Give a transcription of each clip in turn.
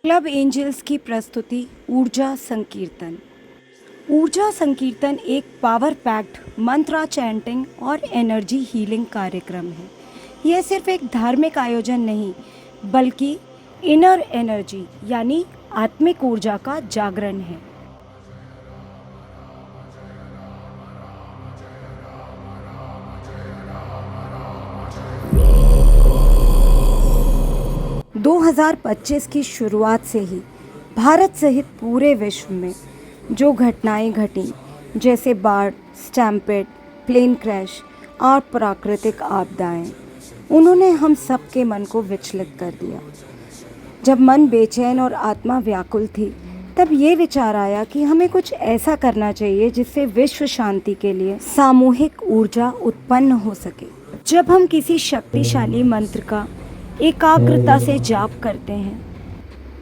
Club angels की प्रस्तुति ऊर्जा संकीर्तन। ऊर्जा संकीर्तन एक पावर पैक्ड मंत्रा चैंटिंग और एनर्जी हीलिंग कार्यक्रम है। यह सिर्फ एक धार्मिक आयोजन नहीं, बल्कि इनर एनर्जी यानी आत्मिक ऊर्जा का जागरण है। दो 2025 की शुरुआत से ही भारत सहित पूरे विश्व में जो घटनाएं घटीं, जैसे बाढ़, स्टैम्पेड, प्लेन क्रैश और प्राकृतिक आपदाएं, उन्होंने हम सबके मन को विचलित कर दिया। जब मन बेचैन और आत्मा व्याकुल थी, तब ये विचार आया कि हमें कुछ ऐसा करना चाहिए जिससे विश्व शांति के लिए सामूहिक ऊर्जा उत्पन्न हो सके। जब हम किसी शक्तिशाली मंत्र का एकाग्रता से जाप करते हैं,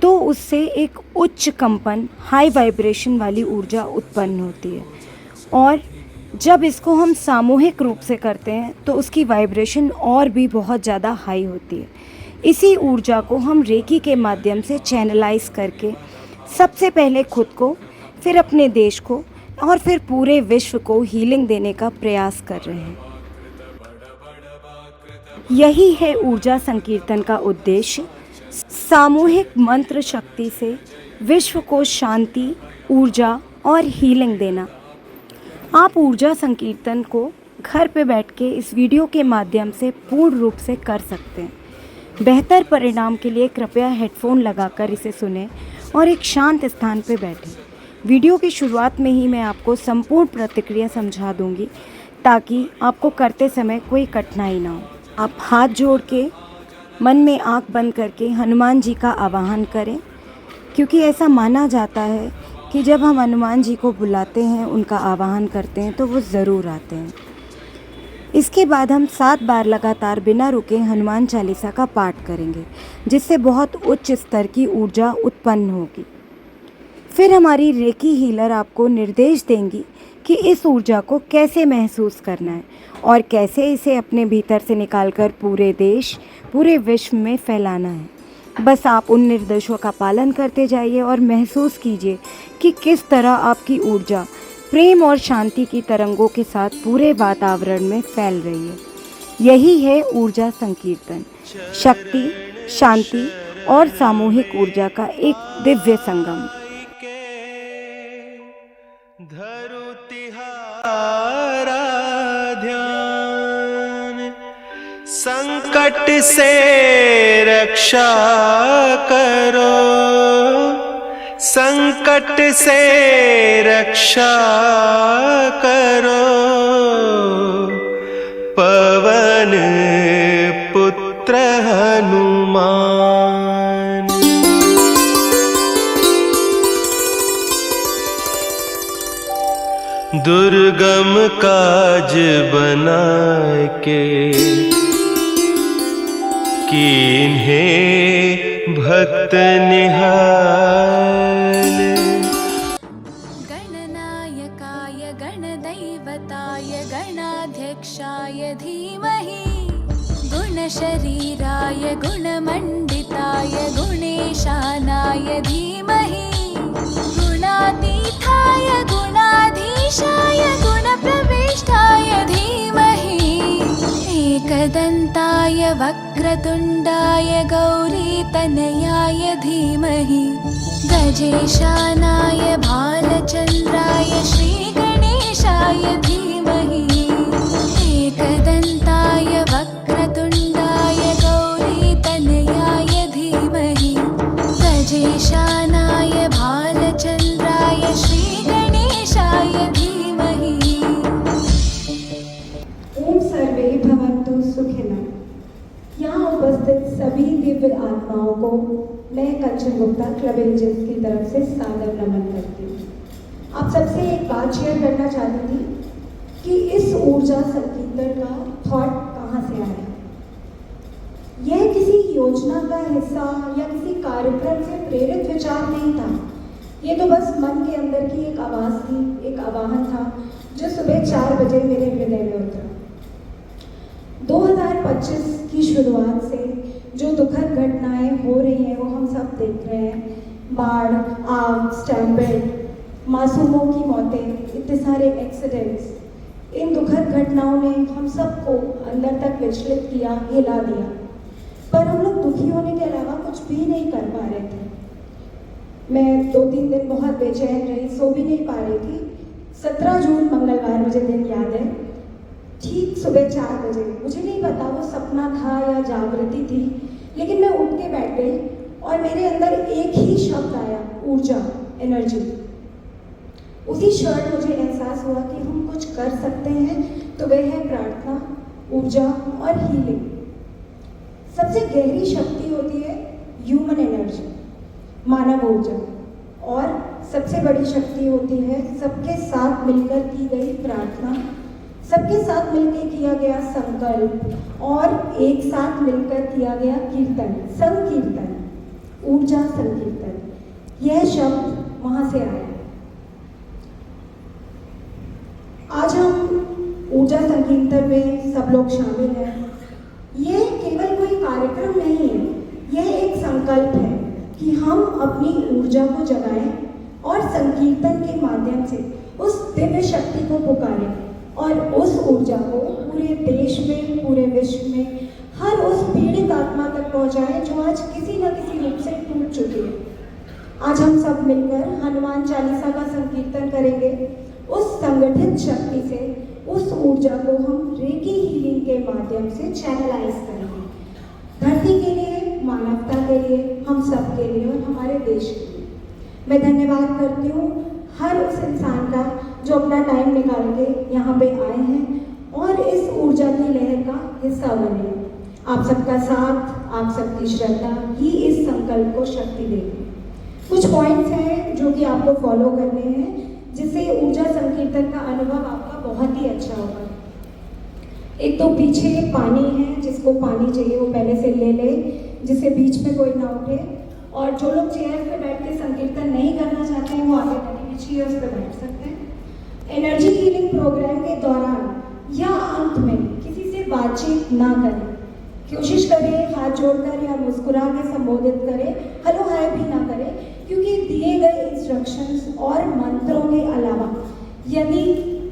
तो उससे एक उच्च कंपन, हाई वाइब्रेशन वाली ऊर्जा उत्पन्न होती है, और जब इसको हम सामूहिक रूप से करते हैं तो उसकी वाइब्रेशन और भी बहुत ज़्यादा हाई होती है। इसी ऊर्जा को हम रेकी के माध्यम से चैनलाइज करके सबसे पहले खुद को, फिर अपने देश को और फिर पूरे विश्व को हीलिंग देने का प्रयास कर रहे हैं। यही है ऊर्जा संकीर्तन का उद्देश्य, सामूहिक मंत्र शक्ति से विश्व को शांति, ऊर्जा और हीलिंग देना। आप ऊर्जा संकीर्तन को घर पे बैठ के इस वीडियो के माध्यम से पूर्ण रूप से कर सकते हैं। बेहतर परिणाम के लिए कृपया हेडफोन लगाकर इसे सुनें और एक शांत स्थान पर बैठें। वीडियो की शुरुआत में ही मैं आपको संपूर्ण प्रतिक्रिया समझा दूंगी, ताकि आपको करते समय कोई कठिनाई ना हो। आप हाथ जोड़ के मन में आंख बंद करके हनुमान जी का आवाहन करें, क्योंकि ऐसा माना जाता है कि जब हम हनुमान जी को बुलाते हैं, उनका आवाहन करते हैं, तो वो ज़रूर आते हैं। इसके बाद हम 7 बार लगातार बिना रुके हनुमान चालीसा का पाठ करेंगे, जिससे बहुत उच्च स्तर की ऊर्जा उत्पन्न होगी। फिर हमारी रेकी हीलर आपको निर्देश देंगी कि इस ऊर्जा को कैसे महसूस करना है और कैसे इसे अपने भीतर से निकालकर पूरे देश, पूरे विश्व में फैलाना है। बस आप उन निर्देशों का पालन करते जाइए और महसूस कीजिए कि किस तरह आपकी ऊर्जा प्रेम और शांति की तरंगों के साथ पूरे वातावरण में फैल रही है। यही है ऊर्जा संकीर्तन, शक्ति, शांति और सामूहिक ऊर्जा का एक दिव्य संगम। धरु तिहारा ध्यान, संकट से रक्षा करो, संकट से रक्षा करो, पवन पुत्र हनुमान। दुर्गम काज बना के कीन्हे भक्त निहाल। गणनायकाय गणदैवताय गणाध्यक्षाय धीमहि, गुणशरीराय गुणमण्डिताय गुणेशानाय धीमहि, गुणातीताय गुणाधीशाय गुणप्रविष्टाय धीमहि, एकदन्ताय वक्रतुण्डाय गौरीतनयाय धीमहि, गजेशानाय भालचन्द्राय श्रीगणेशाय धीमहि, एकदन्ताय वक्रतुण्डाय गौरीतनयाय धीमहि, गजेशानाय भालचन्द्राय श्रीगणेशाय धीमहि। ओम सर्वे भवन्तु सुखिनः। यहाँ उपस्थित सभी दिव्य आत्माओं को मैं कंचन गुप्ता क्लब एंजल्स की तरफ से सादर नमन करती हूँ। आप सबसे एक बात शेयर करना चाहती थी कि इस ऊर्जा संकीर्तन का थॉट कहाँ से आया। यह किसी योजना का हिस्सा या किसी कार्यक्रम से प्रेरित विचार नहीं था। ये तो बस मन के अंदर की एक आवाज़ थी, एक आवाहन था, जो सुबह 4 बजे मेरे हृदय में उतरा। 2025 की शुरुआत से जो दुखद घटनाएं हो रही हैं वो हम सब देख रहे हैं। बाढ़, आग, स्टैम्पेड, मासूमों की मौतें, इतने सारे एक्सीडेंट्स, इन दुखद घटनाओं ने हम सबको अंदर तक विचलित किया, हिला दिया। पर हम लोग दुखी होने के अलावा कुछ भी नहीं कर पा रहे थे। मैं 2-3 दिन बहुत बेचैन रही, सो भी नहीं पा रही थी। 17 जून मंगलवार मुझे दिन याद है, ठीक सुबह 4 बजे, मुझे नहीं पता वो सपना था या जागृति थी, लेकिन मैं उठ के बैठ गई और मेरे अंदर एक ही शब्द आया, ऊर्जा, एनर्जी। उसी क्षण मुझे एहसास हुआ कि हम कुछ कर सकते हैं, तो वह है प्रार्थना, ऊर्जा और हीलिंग। सबसे गहरी शक्ति होती है ह्यूमन एनर्जी, मानव ऊर्जा, और सबसे बड़ी शक्ति होती है सबके साथ मिलकर की गई प्रार्थना, सबके साथ मिलकर किया गया संकल्प और एक साथ मिलकर किया गया कीर्तन, संकीर्तन, ऊर्जा संकीर्तन। यह शब्द वहाँ से आया। आज हम ऊर्जा संकीर्तन में सब लोग शामिल हैं। यह केवल कोई कार्यक्रम नहीं है, यह एक संकल्प है कि हम अपनी ऊर्जा को जगाएं और संकीर्तन के माध्यम से उस दिव्य शक्ति को पुकारें और उस ऊर्जा को पूरे देश में, पूरे विश्व में, हर उस पीड़ित आत्मा तक पहुंचाएं जो आज किसी न किसी रूप से टूट चुकी है। आज हम सब मिलकर हनुमान चालीसा का संकीर्तन करेंगे। उस संगठित शक्ति से उस ऊर्जा को हम रेकी हीलिंग के माध्यम से चैनलाइज करेंगे, धरती के लिए, मानवता के लिए, हम सब के लिए और हमारे देश के लिए। मैं धन्यवाद करती हूँ हर उस इंसान का जो अपना टाइम निकाल के यहाँ पे आए हैं और इस ऊर्जा की लहर का हिस्सा बने। आप सबका साथ, आप सबकी श्रद्धा ही इस संकल्प को शक्ति देगी। कुछ पॉइंट्स हैं जो कि आपको फॉलो करने हैं, जिससे ऊर्जा संकीर्तन का अनुभव आपका बहुत ही अच्छा होगा। एक तो पीछे पानी है, जिसको पानी चाहिए वो पहले से ले ले, जिससे बीच में कोई ना उठे, और जो लोग चेयर पे बैठ के संकीर्तन नहीं करना चाहते हैं वो आगे बैठी बिछी है उस पर बैठ सकते हैं। एनर्जी हीलिंग प्रोग्राम के दौरान या अंत में किसी से बातचीत ना करें, कोशिश करें हाथ जोड़कर या मुस्कुरा के संबोधित करें, हेलो हाय भी ना करें, क्योंकि दिए गए इंस्ट्रक्शंस और मंत्रों के अलावा यदि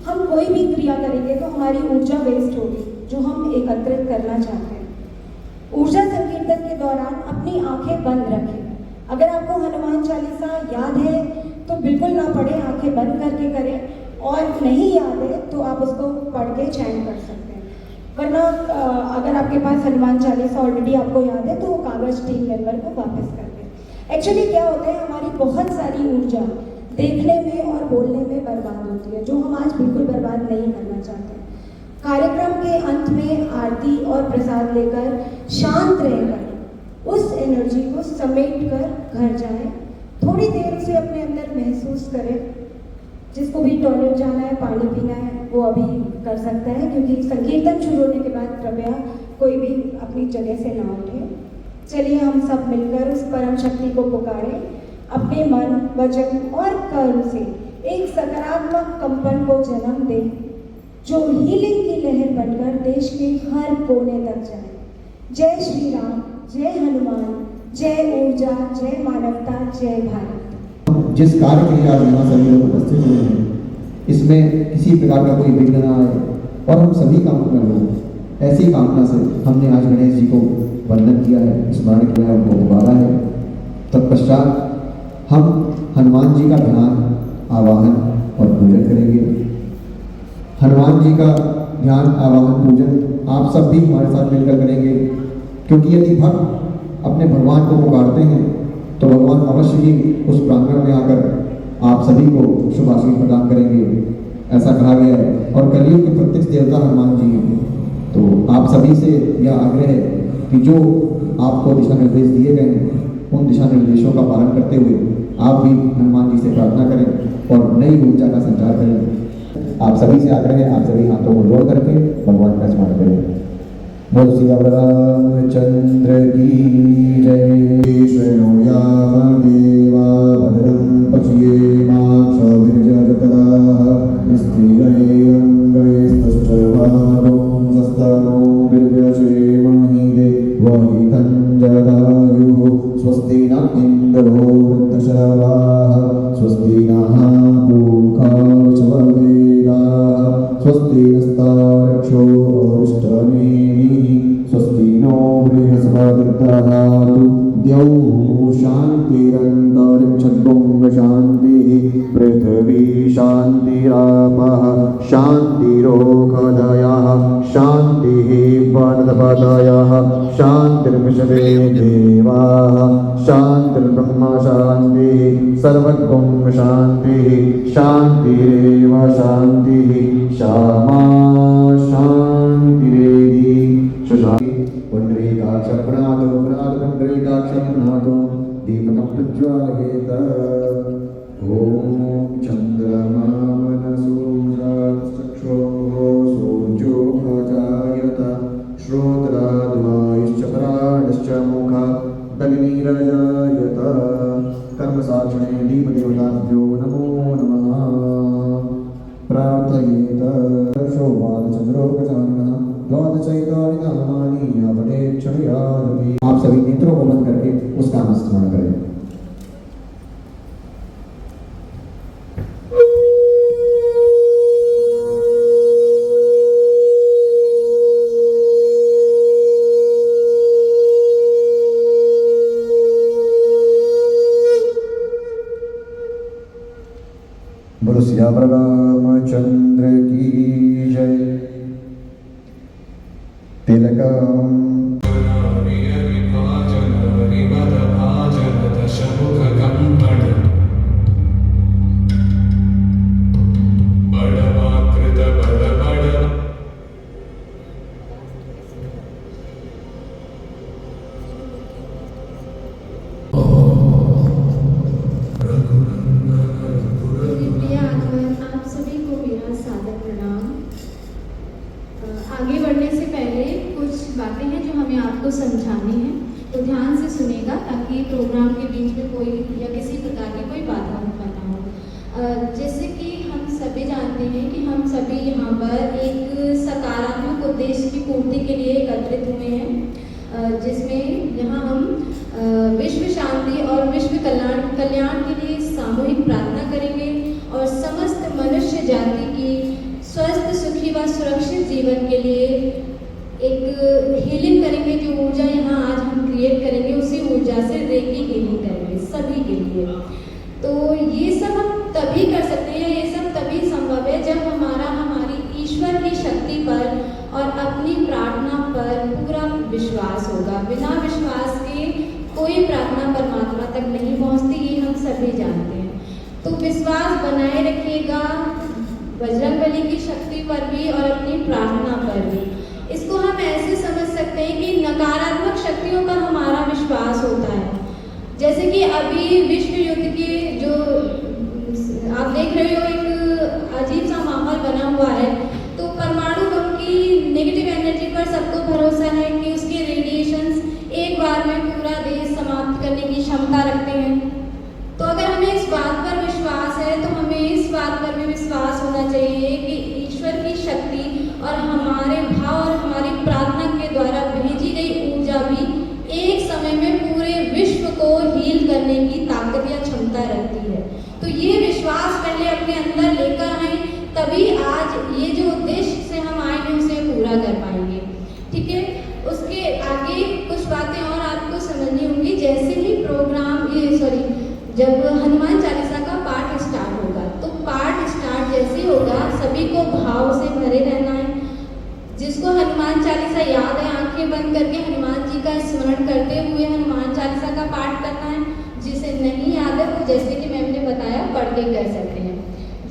हम कोई भी क्रिया करेंगे तो हमारी ऊर्जा वेस्ट होगी जो हम एकत्रित करना चाहते हैं। ऊर्जा संकीर्तन के दौरान अपनी आंखें बंद रखें। अगर आपको हनुमान चालीसा याद है तो बिल्कुल ना पढ़ें, आंखें बंद करके करें, और नहीं याद है तो आप उसको पढ़ के चैंट कर सकते हैं। वरना अगर आपके पास हनुमान चालीसा ऑलरेडी आपको याद है तो वो कागज टीम मेंबर को वापस कर दें। एक्चुअली क्या होता है, हमारी बहुत सारी ऊर्जा देखने में और बोलने में बर्बाद होती है, जो हम आज बिल्कुल बर्बाद नहीं करना चाहते। कार्यक्रम के अंत में आरती और प्रसाद लेकर शांत रहकर उस एनर्जी को समेट कर घर जाएं। थोड़ी देर उसे अपने अंदर महसूस करें। जिसको भी टॉयलेट जाना है, पानी पीना है, वो अभी कर सकता है, क्योंकि संकीर्तन शुरू होने के बाद कृपया कोई भी अपनी जगह से ना उठे। चलिए हम सब मिलकर उस परम शक्ति को पुकारें। अपने मन, वचन और कर्म से एक सकारात्मक कंपन को जन्म दें, जो हीलिंग की लहर बनकर देश के हर कोने तक जाए। जय श्री राम, जय हनुमान, जय ऊर्जा, जय मानवता, जय भारत। जिस कार्य के लिए आज यहाँ सभी लोग उपस्थित हुए हैं, इसमें किसी प्रकार का कोई विघ्न ना आए और हम सभी काम कर लो, ऐसी कामना से हमने आज गणेश जी को वंदन किया है, स्मरण किया है, उनको पुकारा है। तत्पश्चात हम हनुमान जी का ध्यान, आवाहन और पूजन करेंगे। हनुमान जी का ध्यान, आवाहन, पूजन आप सब भी हमारे साथ मिलकर करेंगे, क्योंकि यदि भक्त अपने भगवान को पुकारते हैं तो भगवान अवश्य ही उस प्रांगण में आकर आप सभी को शुभ आशीष प्रदान करेंगे, ऐसा कहा गया है। और कलयुग के प्रत्यक्ष देवता हनुमान जी हैं। तो आप सभी से यह आग्रह है कि जो आपको दिशा निर्देश दिए गए हैं, उन दिशा निर्देशों का पालन करते हुए आप भी हनुमान जी से प्रार्थना करें और नई ऊर्जा का संचार करें। आप सभी से आग्रह है, आप सभी हाथों को जोड़ करके भगवान का स्मरण करें। बोल श्री रामचंद्र की जय। देवा भद्रं पश्येमाक्षभिर्जगतः स्थिरैरङ्गैस्तुष्टुवागुं सस्तनो बिर्व्यसेमहि देवहि स्वस्ति न इन्द्रो वृद्धशरवाः स्वस्ति नः पूषा विश्ववेदाः स्वस्ति नस्तार्क्ष्यो अरिष्टनेमिः स्वस्ति नो बृहस्पतिर्दधातु द्यौः शान्तिरन्तरिक्षद्गुं शान्तिः पृथिवी शान्तिरापः शान्तिरोगदयः शान्तिः वनस्पतयः शान्तिर्विश्वे देवाः शान्तिर्ब्रह्म शान्तिः सर्वगुं शान्तिः शान्तिरेव शान्तिः श्यामा शान्तिरेधि सुशान्ति पुण्डरीकाक्षप्रणादो पुण्डरीकाक्षप्रणादो दीपकं प्रज्वालयेत ॐ चन्द्रमा मनसो चक्षुः सूर्यो अजायत श्रोत्राद्वायुश्च प्राणश्च मुखादग्निरजायत कर्मसाक्षिणे दीपदेवताभ्यो नमो नमः प्रार्थयेत शोभाचन्द्रोपचारिणः द्वादशैतानि नामानि पठेत् क्षणयादपि। आप सभी नेत्रों को बंद करके उसका स्मरण करें। बोलो सियावर रामचंद्र की जय। तिलकम आप सभी को मेरा सादर प्रणाम। आगे बढ़ने से पहले कुछ बातें हैं जो हमें आपको समझानी है, तो ध्यान से सुनेगा ताकि प्रोग्राम के बीच में कोई या किसी प्रकार की कोई बाधा उत्पन्न हो। जैसे कि हम सभी जानते हैं कि हम सभी यहाँ पर एक सकारात्मक उद्देश्य की पूर्ति के लिए एकत्रित हुए हैं, जिसमें यहाँ हम विश्व शांति और विश्व कल्याण के लिए सामूहिक प्रार्थना करेंगे और समस्त मनुष्य जाति की स्वस्थ सुखी व सुरक्षित जीवन के लिए एक हीलिंग करेंगे। जो ऊर्जा यहाँ आज हम क्रिएट करेंगे उसी ऊर्जा से रेकी हीलिंग करेंगे सभी के लिए। तो ये सब हम तभी कर सकते हैं, ये सब तभी संभव है जब हमारी ईश्वर की शक्ति पर और अपनी प्रार्थना पर पूरा विश्वास होगा। बिना विश्वास के कोई प्रार्थना परमात्मा तक नहीं पहुँचती, ये हम सभी जानते हैं। तो विश्वास बनाए रखिएगा बजरंगबली की शक्ति पर भी और अपनी प्रार्थना पर भी। इसको हम ऐसे समझ सकते हैं कि नकारात्मक शक्तियों पर हमारा विश्वास होता है। जैसे कि अभी विश्व युद्ध के जो आप देख रहे हो एक अजीब सा माहौल बना हुआ है, तो परमाणु बम की नेगेटिव एनर्जी पर सबको भरोसा है कि उसके रेडिएशंस एक बार में पूरा देश समाप्त करने की क्षमता रखते हैं। तो अगर हमें इस बात पर विश्वास है तो हमें इस बात पर भी विश्वास होना चाहिए कि ईश्वर की शक्ति और हमारे भाव और हमारी प्रार्थना के द्वारा भेजी गई ऊर्जा भी एक समय में पूरे विश्व को हील करने की ताकत या क्षमता रखती है। तो ये विश्वास पहले अपने अंदर लेकर आए, तभी आज ये जो उद्देश्य से हम आए हैं उसे पूरा कर पाएंगे। ठीक है, उसके आगे कुछ बातें और आपको समझनी होंगी। जैसे ही जब हनुमान चालीसा का पाठ स्टार्ट होगा, तो पाठ स्टार्ट जैसे होगा सभी को भाव से भरे रहना है। जिसको हनुमान चालीसा याद है आंखें बंद करके हनुमान जी का स्मरण करते हुए हनुमान चालीसा का पाठ करना है। जिसे नहीं याद है वो जैसे कि मैंने बताया पढ़ के कर सकते हैं।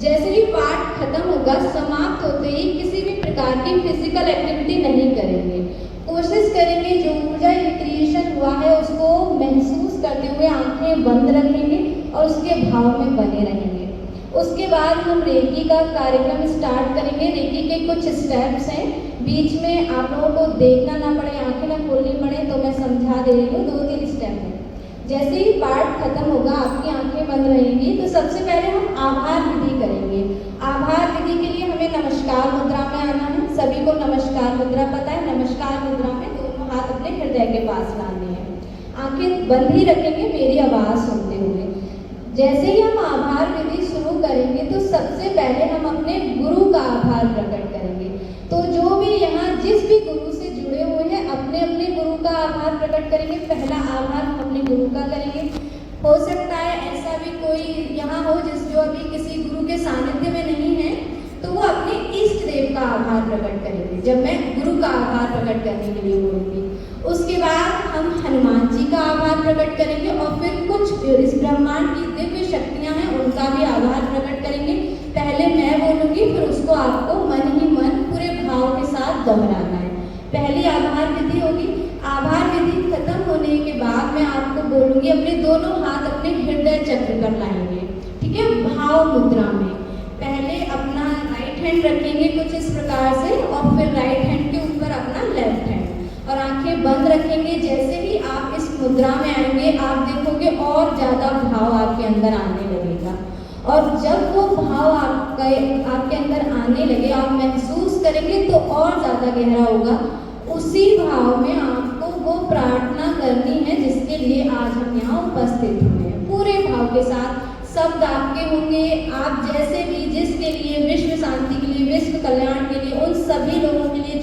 जैसे ही पाठ खत्म होगा, समाप्त होते ही किसी भी प्रकार की फिजिकल एक्टिविटी नहीं करेंगे। कोशिश करेंगे जो ऊर्जा क्रिएशन हुआ है उसको महसूस करते हुए आंखें बंद रखेंगे और उसके भाव में बने रहेंगे। उसके बाद हम रेकी का कार्यक्रम स्टार्ट करेंगे। रेकी के कुछ स्टेप्स हैं, बीच में आप लोगों को देखना ना पड़े, आंखें ना खोलनी पड़े, तो मैं समझा दे रही हूँ। 2-3 स्टेप हैं। जैसे ही पाठ खत्म होगा, आपकी आंखें बंद रहेंगी, तो सबसे पहले हम आभार विधि करेंगे। आभार विधि के लिए हमें नमस्कार मुद्रा में आना है। सभी को नमस्कार मुद्रा पता है। नमस्कार मुद्रा में दोनों हाथ अपने हृदय के पास लाने हैं। आंखें बंद ही रखेंगे मेरी आवाज़ सुनते हुए। जैसे ही हम आभार विधि शुरू करेंगे तो सबसे पहले हम अपने गुरु का आभार प्रकट करेंगे। तो जो भी यहाँ जिस भी गुरु से जुड़े हुए हैं अपने अपने गुरु का आभार प्रकट करेंगे। पहला आभार हम अपने गुरु का करेंगे। हो सकता है ऐसा भी कोई यहाँ हो जो अभी किसी गुरु के सानिध्य में नहीं है, तो वो अपने इष्ट देव का आभार प्रकट करेंगे जब मैं गुरु का आभार प्रकट करने के लिए बोलूँगी। उसके बाद हम हनुमान जी का आभार प्रकट करेंगे और फिर कुछ इस ब्रह्मांड की दिव्य शक्तियाँ हैं उनका भी आभार प्रकट करेंगे। पहले मैं बोलूँगी, फिर उसको आपको मन ही मन पूरे भाव के साथ दोहराना है। पहली आभार विधि होगी। आभार विधि खत्म होने के बाद मैं आपको बोलूँगी अपने दोनों हाथ अपने हृदय चक्र पर लाएंगे, ठीक है, भाव मुद्रा में। पहले अपना राइट हैंड रखेंगे कुछ इस प्रकार से और फिर राइट हैंड के ऊपर अपना लेफ्ट हैंड और आंखें बंद रखेंगे। जैसे ही आप इस मुद्रा में आएंगे आप देखोगे और ज़्यादा भाव आपके अंदर आने लगेगा और जब वो भाव आपके अंदर आने लगे आप महसूस करेंगे तो और ज़्यादा गहरा होगा। उसी भाव में आपको वो प्रार्थना करनी है जिसके लिए आज हम यहाँ उपस्थित हुए हैं। पूरे भाव के साथ शब्द आपके होंगे, आप जैसे भी जिसके लिए विश्व शांति के लिए, विश्व कल्याण के लिए, उन सभी लोगों के लिए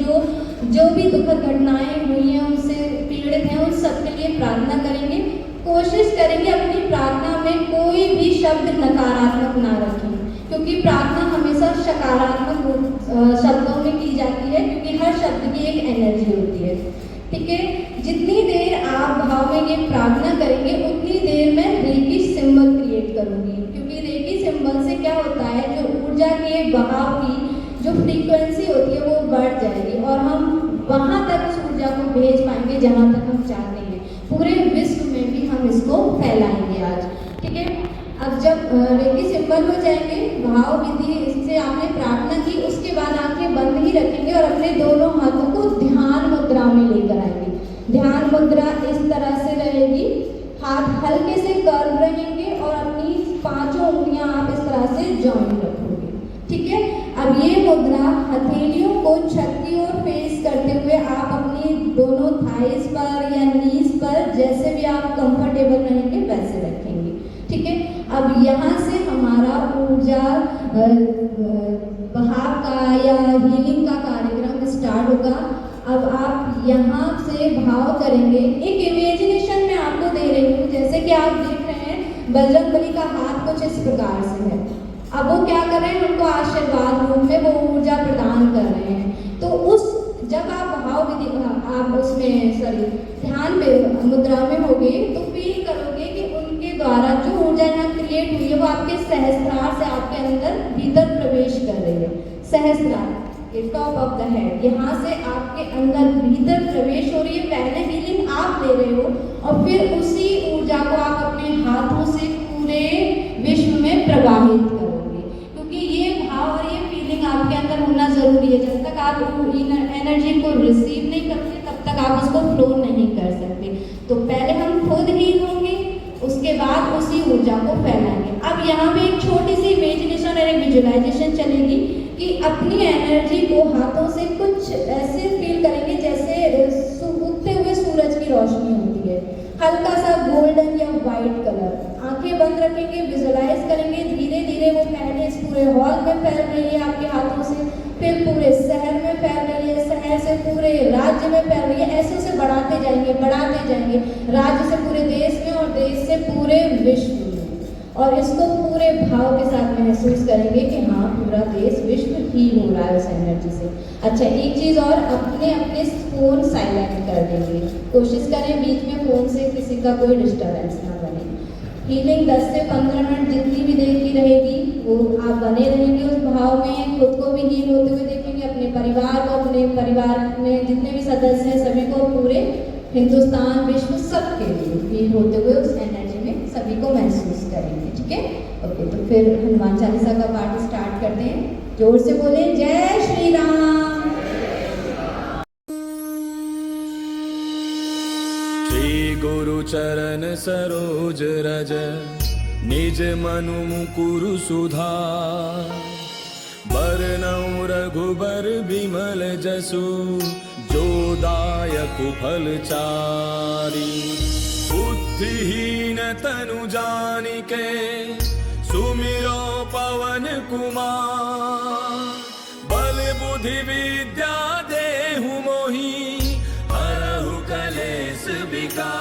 जो भी दुखद घटनाएं हुई हैं उनसे पीड़ित हैं उन सब के लिए प्रार्थना करेंगे। कोशिश करेंगे अपनी प्रार्थना में कोई भी शब्द नकारात्मक ना रखें, क्योंकि प्रार्थना हमेशा सकारात्मक शब्दों में की जाती है, क्योंकि हर शब्द की एक एनर्जी होती है, ठीक है। जितनी देर आप भाव में ये प्रार्थना करेंगे उतनी देर मैं रेकी सिंबल क्रिएट करूँगी, क्योंकि रेकी सिंबल से क्या होता है, जो ऊर्जा के बहाव की जो फ्रीक्वेंसी होती है वो बढ़ जाएगी और हम वहाँ तक उस ऊर्जा को भेज पाएंगे जहाँ तक हम चाहते हैं। पूरे विश्व में भी हम इसको फैलाएंगे आज, ठीक है। अब जब रेकी सिंबल हो जाएंगे, भाव विधि इससे आपने प्रार्थना की, उसके बाद आंखें बंद ही रखेंगे और अपने दोनों हाथों को ध्यान मुद्रा में लेकर आएंगे। ध्यान मुद्रा इस तरह से रहेगी, हाथ हल्के से कर्व रहेंगे और अपनी पांचों उंगलियां आप इस तरह से जॉइन रखोगे, ठीक है। अब ये मुद्रा हथेलियों को छत की ओर फेस करते हुए आप अपनी दोनों थाइस पर या नीज पर जैसे भी आप कंफर्टेबल रहेंगे वैसे रखेंगे, ठीक है। अब यहाँ से हमारा ऊर्जा बहाव का या हीलिंग का कार्यक्रम स्टार्ट होगा। अब आप यहाँ से भाव करेंगे, एक इमेजिनेशन में आपको दे रही हूँ, जैसे कि आप देख रहे हैं बजरंगबली का हाथ कुछ इस प्रकार से है। अब वो क्या कर रहे हैं, उनको आशीर्वाद रूप में वो ऊर्जा प्रदान कर रहे हैं। तो उस जब आप भाव विधि आप उसमें ध्यान पे मुद्रा में होगे तो फील करोगे कि उनके द्वारा जो ऊर्जा यहाँ क्रिएट हुई है वो आपके सहस्त्रार से आपके अंदर भीतर प्रवेश कर रही है। सहस्त्रार के टॉप ऑफ द हेड यहाँ से आपके अंदर भीतर प्रवेश हो रही है। पहले फीलिंग आप ले रहे हो और फिर उसी ऊर्जा को आप अपने हाथों से पूरे विश्व में प्रवाहित करोगे, क्योंकि ये भाव और ये फीलिंग आपके अंदर होना जरूरी है। जब तक आप एनर्जी को रिसीव नहीं करते तब तक आप उसको फ्लो नहीं कर सकते। तो पहले हम खुद हील होंगे, उसके बाद उसी ऊर्जा को फैलाएंगे। अब यहाँ पे एक छोटी सी इमेजिनेशन और एक विजुअलाइजेशन चलेगी कि अपनी एनर्जी को हाथों से कुछ ऐसे फील करेंगे जैसे उगते हुए सूरज की रोशनी होती है, हल्का सा गोल्डन या वाइट कलर। आंखें बंद रखेंगे, विजुअलाइज करेंगे, धीरे धीरे वो पहले इस पूरे हॉल में फैल रही है आपके हाथों से, फिर पूरे शहर में फैल रही है, शहर से पूरे राज्य में फैल रही है। ऐसे से बढ़ाते जाएंगे राज्य से पूरे देश में और देश से पूरे विश्व में। और इसको पूरे भाव के साथ महसूस करेंगे कि हाँ पूरा देश विश्व हील हो रहा है उस एनर्जी से। अच्छा, एक चीज़ और, अपने अपने फ़ोन साइलेंट कर देंगे। कोशिश करें बीच में फ़ोन से किसी का कोई डिस्टर्बेंस ना बने। हीलिंग 10 से 15 मिनट जितनी भी देर की रहेगी वो आप बने रहेंगे उस भाव में, खुद को भी हील होते हुए देखेंगे, अपने परिवार को, अपने परिवार में जितने भी सदस्य हैं सभी को, पूरे हिंदुस्तान विश्व सबके लिए हील होते हुए उस एनर्जी में सभी को महसूस करेंगे, ठीक है। ओके, तो फिर हनुमान चालीसा का पाठ स्टार्ट करते हैं। जोर से बोले जय श्री राम। श्री गुरु चरण सरोज रज निज मनु मुकुरु सुधार, बरनउँ रघुबर बिमल जसु, जो दायक फल चारि। बुद्धिहीन तनु जानिके सुमिरो पवन कुमार। बल बुद्धि विद्या देहु मोहि हरहु कलेश विकार।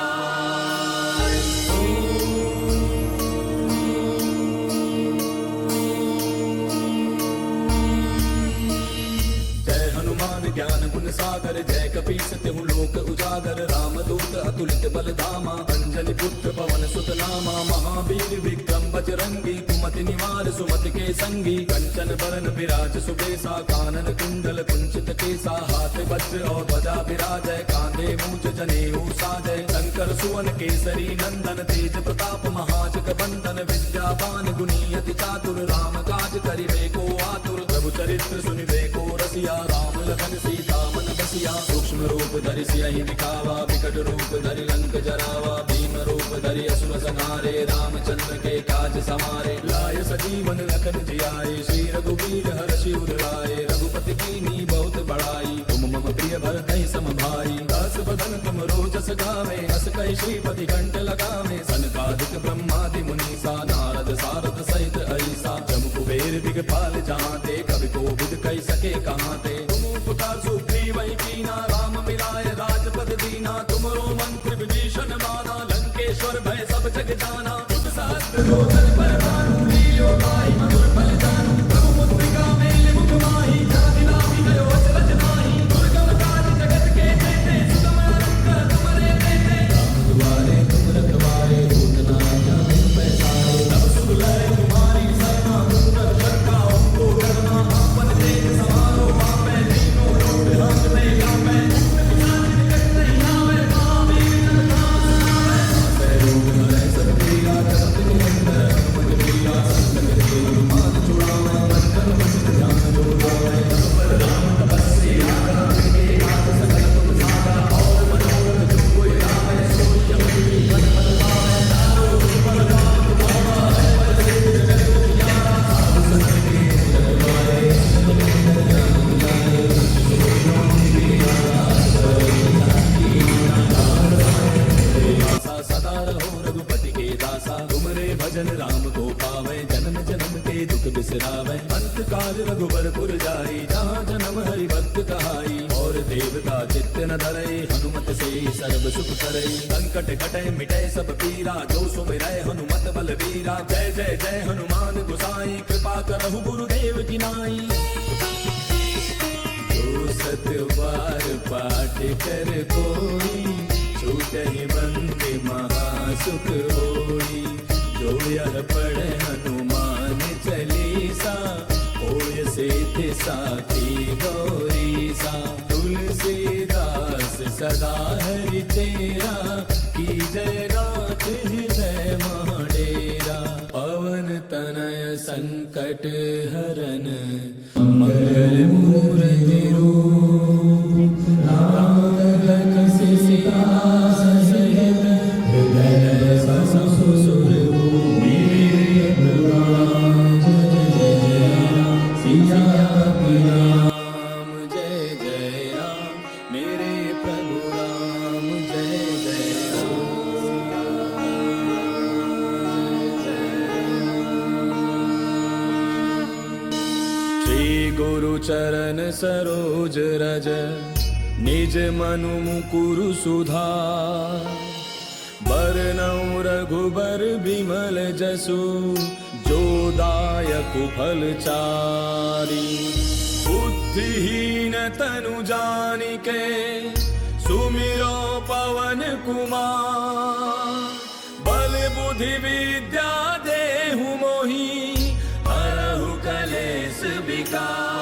जय हनुमान ज्ञान गुण सागर, जय कपीस तिहु लोक उजागर। रामदूत अतुलित बल धामा, अंजलि पुत्र पवन सुत नामा। महावीर विक्रम बजरंगी, कुमति निवार सुमति के संगी। कंचन बरन विराज सुबेसा, कानन कुंडल कुंचित केसा। हाथ वज्र और ध्वजा विराजय, कांधे मूंज जनेऊ साजय। शंकर सुवन केसरी नंदन, तेज प्रताप महाजग बंदन। विद्यावान गुणी अति चातुर, राम काज करिबे को आतुर। प्रभु चरित्र सुनिबे को रसिया, राम लखन सीता मन बसिया। सूक्ष्म रूप धरि सियहि दिखावा, विकट रूप धरि लंक जरावा। भीम रूप धरि असुर संहारे, रामचंद्र के काज समारे। लाय सजीवन लखन जियाए, श्री रघुवीर हर्षि उर लाए। रघुपति कीन्ही बहुत बड़ाई, तुम मम प्रिय भरतहि सम भाई। दास बदन तुम रोजस गावे, हस कहि श्रीपति कंठ लगावे। सनकादिक ब्रह्मादि मुनीसा, नारद सारद सहित अहिसा। जम कुबेर दिगपाल जहांते, कवि कोविद कहि सके कहांते। तुम उपकार सुग्रीवहि कीना, राम मिलाय राजपद दीना। तुमरो मंत्र विभीषण माना, लंकेश्वर भय सब जग जाना। युग सहस्त्र योजन पर भानु, लील्यो गाहि मधुर फल जानू। प्रभु मुद्रिका मेलि मुख माहि, जहाँ दिलाहि गयो अचरज नाहि। दुर्गम काज जगत के जेते, सुगम अनुग्रह तुमरे तेते। राम दुआरे तुम रखवारे, दूत न जाने पैसारे। तब सुख लय तुम्हारी सरना, सुंदर शंका हमको डरना। आपन तेज समारो आपै, तीनों लोक हांकते कांपै। सदा रहो रघुपति के दासा, तुमरे भजन राम को पावे। जन्म जन्म के दुख बिसरावे, अंत काल रघुबर पुर जाई। जहाँ जन्म हरि भक्त कहाई, और देवता चित्त न धरई। हनुमत से सर्व सुख करई, संकट कटे मिटे सब पीरा। जो सुमिरै हनुमत बल वीरा, जय जय जय हनुमान गोसाई। कृपा करहु गुरुदेव की नाई। जो सत बार पाठ कर कोई, छूटहि बंदे महासुख होई। जो यह पढ़े हनुमान चालीसा, होय सिद्धि साखी गौरीसा। तुलसीदास सदा हरि चेरा, की जय नाथ हृदय महाडेरा। पवन तनय संकट हरन, मंगल मूर्ति रूप। राम लखन सीता सहित, हृदय सुर मेरे भगवान। जय जय राम सिया राम, जय जय राम मेरे प्रभु राम। जय जय श्री गुरु चरण सरोज रज, निज मनु मुकुरु सुधार। बरनउँ रघुबर बिमल जसु, जो दायक फल चारि। बुद्धिहीन तनु जानिके, सुमिरो पवन कुमार। बल बुद्धि विद्या देहु मोहि, हरहु कलेश विकार।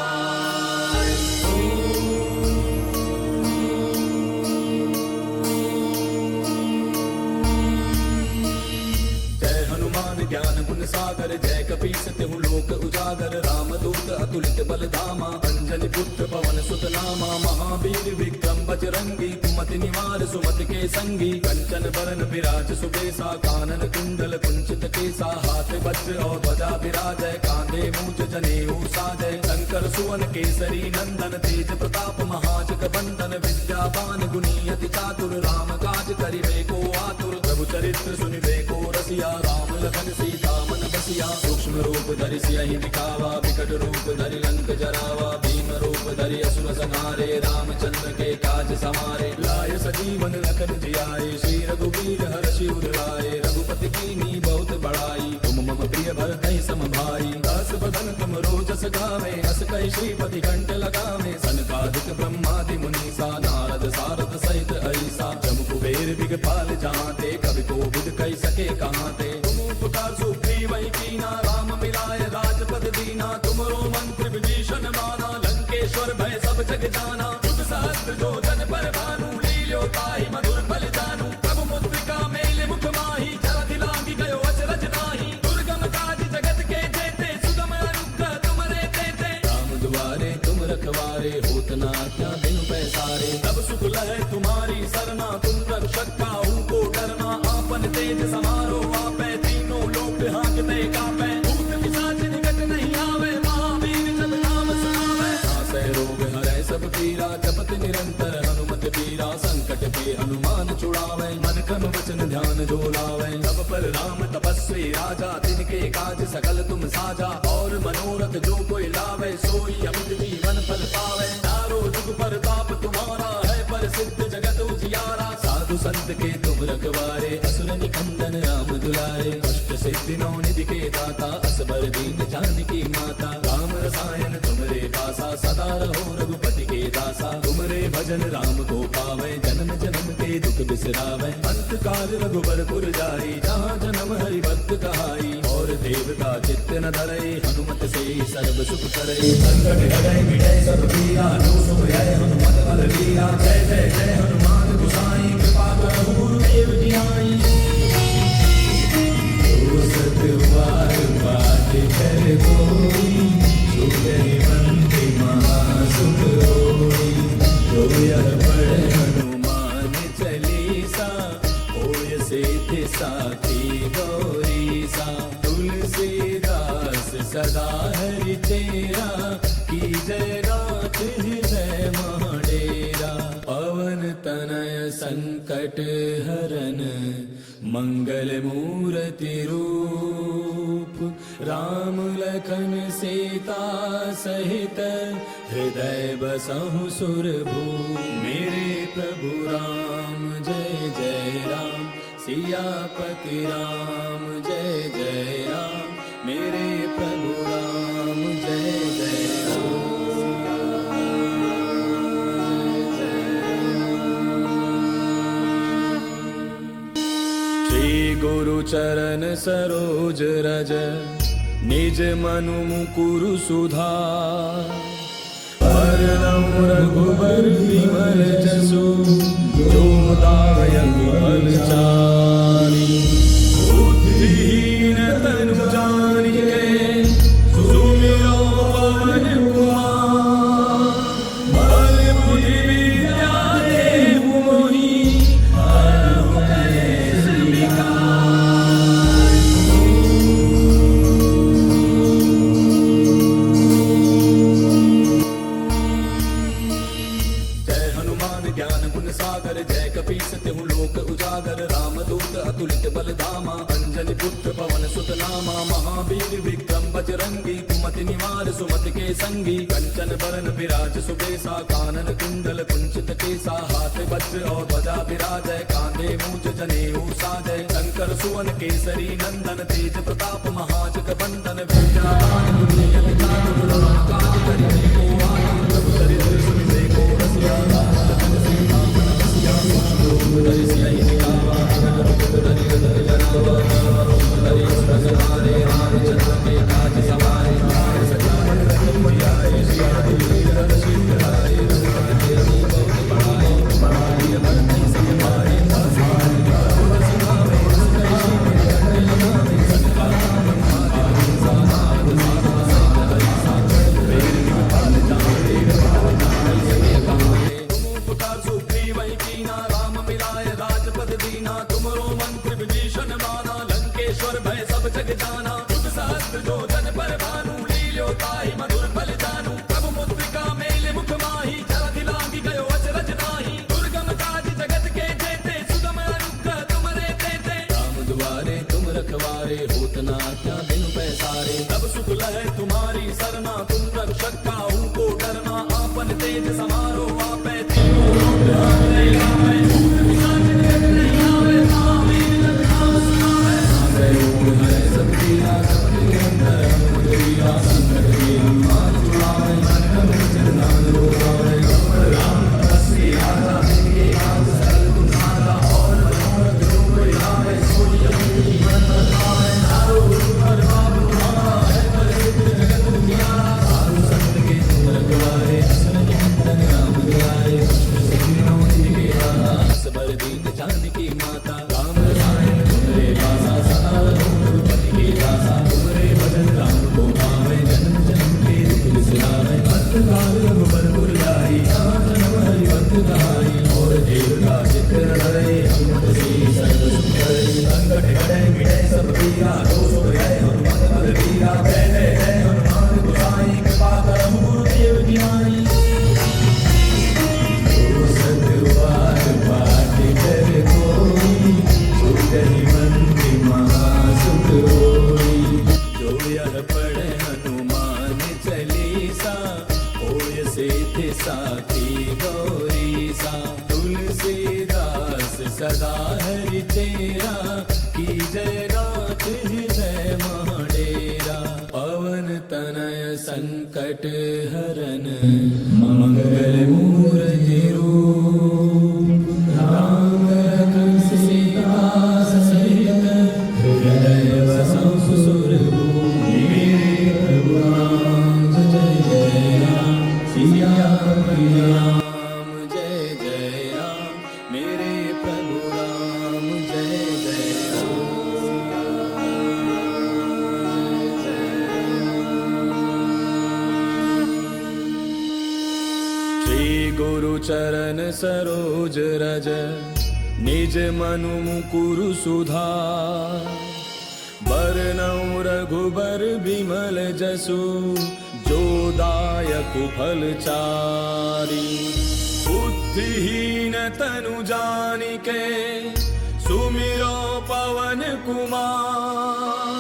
ज्ञान गुण सागर जय कपीस तिहु लोक उजागर रामदूत अतुलित बल धामा अंजनी पुत्र पवन सुत नामा महावीर विक्रम बजरंगी कुमति निवार सुमति के संगी कंचन बरन विराज सुबेसा कानन कुंडल कुंचित केसा हाथ वज्र और ध्वजा विराजय कांधे मूज जनेऊ साजय शंकर सुवन केसरी नंदन तेज प्रताप महाजग बंदन विद्यावान गुणी अति चातुर राम काज करिबे को आतुर प्रभु चरित्र सुनिबे को रसिया राम लखन सीता मन बसिया सूक्ष्म रूप धरि सियहि दिखावा विकट रूप धरि लंक जरावा भीम रूप धरि असुर संहारे रामचंद्र के काज समारे लाय सजीवन लखन जियाए श्री रघुवीर हर्षि उर लाए रघुपति कीन्ही बहुत बड़ाई तुम मम प्रिय भरतहि सम भाई दास बदन तुम रोजस गावे अस कहि श्रीपति कंठ लगावे सनकादिक ब्रह्मादि मुनीसा नारद सारद सहित ऐसा जम कुबेर दिगपाल जहांते कवि कोविद कहि सके कहांते तुम उपकार सुग्रीव वही कीना राम मिलाय राजपद दीना तुमरो मंत्र विभीषण माना लंकेश्वर भय सब जग जाना युग सहस्त्र जो जन पर भानु लील्यो ताहि मधुर फल जानू प्रभु मुद्रिका मेल मुख माही जलधि लांघि गयो अचरज नाही दुर्गम काज जगत के जेते सुगम अनुग्रह तुमरे तेते राम दुआरे तुम रखवारे होत न आज्ञा बिनु पैसारे तब सुख लहै तुम्हारी सरना तुम रक्षक काहू को डरना आपन तेज समारो आपै तीनों लोक हांकते कापै भूत पिशाच निकट नहीं आवे महावीर जब नाम सुनावे नासै रोग हरै सब पीरा जपत निरंतर हनुमत वीरा संकट के हनुमान छुड़ावे मन क्रम वचन ध्यान जो लावे तब पर राम तपस्वी राजा तिनके काज सकल तुम साजा और मनोरथ जो कोई लावे सोई अमित जीवन फल पावे चारों जुग परताप तुम्हारा है प्रसिद्ध जगत उजियारा साधु संत के तुम रखवारे असुर निकंदन राम दुलारे अष्ट सिद्धि नौ निधि के दाता असबर दीन जानकी माता राम रसायन तुमरे पासा सदा रहो रघुपति के दासा तुमरे भजन राम को पावे जन्म जन्म के दुख बिसरावे अंत काल रघुबर पुर जाई जहाँ जन्म हरि भक्त कहाई और देवता चित्त न धरे हनुमत से सर्व सुख करे संकट हरै मिटै सब पीरा जो सुख है हनुमत बल वीरा जय जय जय हनुमान गोसाई कृपा करहु गुरुदेव की नाई जो सत बार बात कर कोई सुख निबंधि महासुख होई जो यह पढ़े हनुमान चालीसा होय सिद्धि साखी गौरीसा तुलसीदास सदा हरि तेरा की जय नाथ हृदय महाडेरा पवन तनय संकट हरन मंगल मूर्ति रूप राम लखन सीता सहित हृदय बसहु सुरभूप मेरे प्रभु राम जय जय राम सियापति राम जय जय राम मेरे प्रभु राम जय जय राम श्री गुरु चरण सरोज रज निज मनु मुकुरु सुधार वरनौ रघुबर विमल जसु जो दायक फलचारी बुद्धिहीन तनु जानिके सुमिरो पवन कुमार बल बुद्धि विद्या देहु मोहि हरहु कलेश जय हनुमान ज्ञान गुण सागर जय कपीस तिहु लोक उजागर रामदूत अतुलित बल धामा अंजनी पुत्र पवन सुत नामा महावीर विक्रम बजरंगी कुमति निवार सुमति के संगी कंचन बरन विराज सुबेसा कानन कुंडल कुंचित केसा हाथ वज्र और ध्वजा विराजय कांधे मूज जनेऊ साजय शंकर सुवन केसरी नंदन तेज प्रताप महाजग बंदन विद्यावान गुणी अति चातुर राम काज करिबे को आतुर प्रभु चरित्र सुनिबे को रसिया राम लखन सीता मन बसिया सूक्ष्म रूप धरि सियहि दिखावा विकट रूप धरि लंक जरावा भीम रूप धरि असुर संहारे रामचंद्र के काज समारे लाय सजीवन लखन जियाए श्री रघुवीर हर्षि उर लाए रघुपति कीन्ही बहुत बड़ाई महावीर भरतहि सम भाई दास तुलसीदास सदा हरि तेरा दुआरे तुम रखवारे होत ना क्या बिन पैसारे तब सुख लहे तुम्हारी सरना तुम रक्षक काहू को डरना आपन तेज समारो आपे सदा हरि तेरा की जय नाथ हृदय महाडेरा पवन तनय संकट हरन मंगल मूर्ति रूप राम लखन सीता सहित हृदय बसौ सुरभूमि प्रभु राम जय जय राम सिया राम जय जय राम मेरे प्रभु राम जय जय श्री गुरु चरण सरोज रज निज मनु मुकुरु सुधार बरनउँ रघुबर बिमल जसु जो दायक फल चारी बुद्धिहीन तनु जानिके सुमिरो पवन कुमार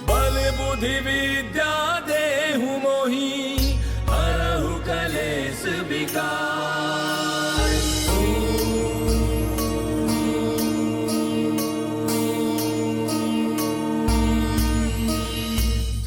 बल बुद्धि विद्या देहु मोहि हरहु कलेश विकार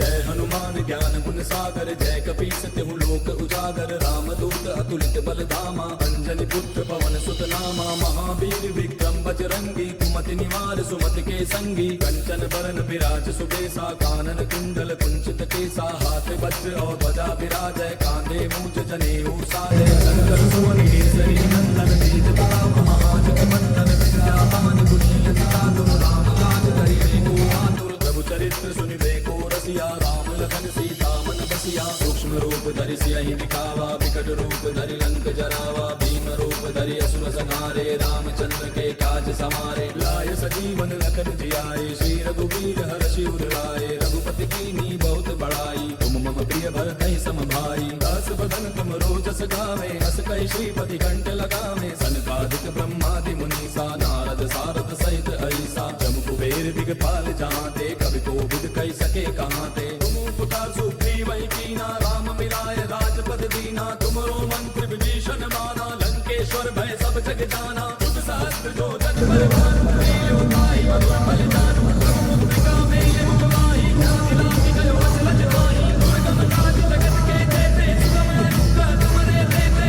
जय हनुमान ज्ञान गुण सागर जय कपीस तिहु लोक उजागर रामदूत अतुलित बल धामा अंजनी पुत्र पवन सुत नामा महावीर विक्रम बजरंगी कुमति निवार सुमति के संगी कंचन बरन विराज सुबेसा कानन कुंडल कुंचित केसा हाथ वज्र और ध्वजा विराजय कांधे मूंज जनेऊ साजय शंकर सुमन केसरी नंदन तेज प्रताप महाजग वंदन विद्यावान गुणीयति चातुर राम काज करिबे को आतुर प्रभु चरित्र सुनिबे को रसिया राम लखन सीता मन बसिया सूक्ष्म रूप धरि सियहि दिखावा विकट रूप धरि लंक जरावा भीम रूप धरि असुर संहारे रामचंद्र के काज समारे लाय सजीवन लखन जियाए श्री रघुवीर हर्षि उर लाए रघुपति कीन्ही बहुत बड़ाई तुम मम प्रिय भरतहि सम भाई दास बदन तुम रोजस गावे हस कहि श्रीपति कंठ लगावे सनकादिक ब्रह्मादि मुनीसा नारद सारद सहित ऐसा जम कुबेर दिगपाल जहांते कवि कोविद कहि सके कहांते तुम उपकार सुग्रीवहि कीना राम मिलाय राजपद दीना तुमरो मंत्र विभीषण माना लंकेश्वर भय सब जग जाना तुम सहस्त्र जो जन पर भानु लील्यो ताहि मधुर बल जानु मुद्रिका मेले मुखवाही खिलाफि गयो अचलज ताहि दुर्गम काज जगत के जेते सुगम दुख तुमरे देते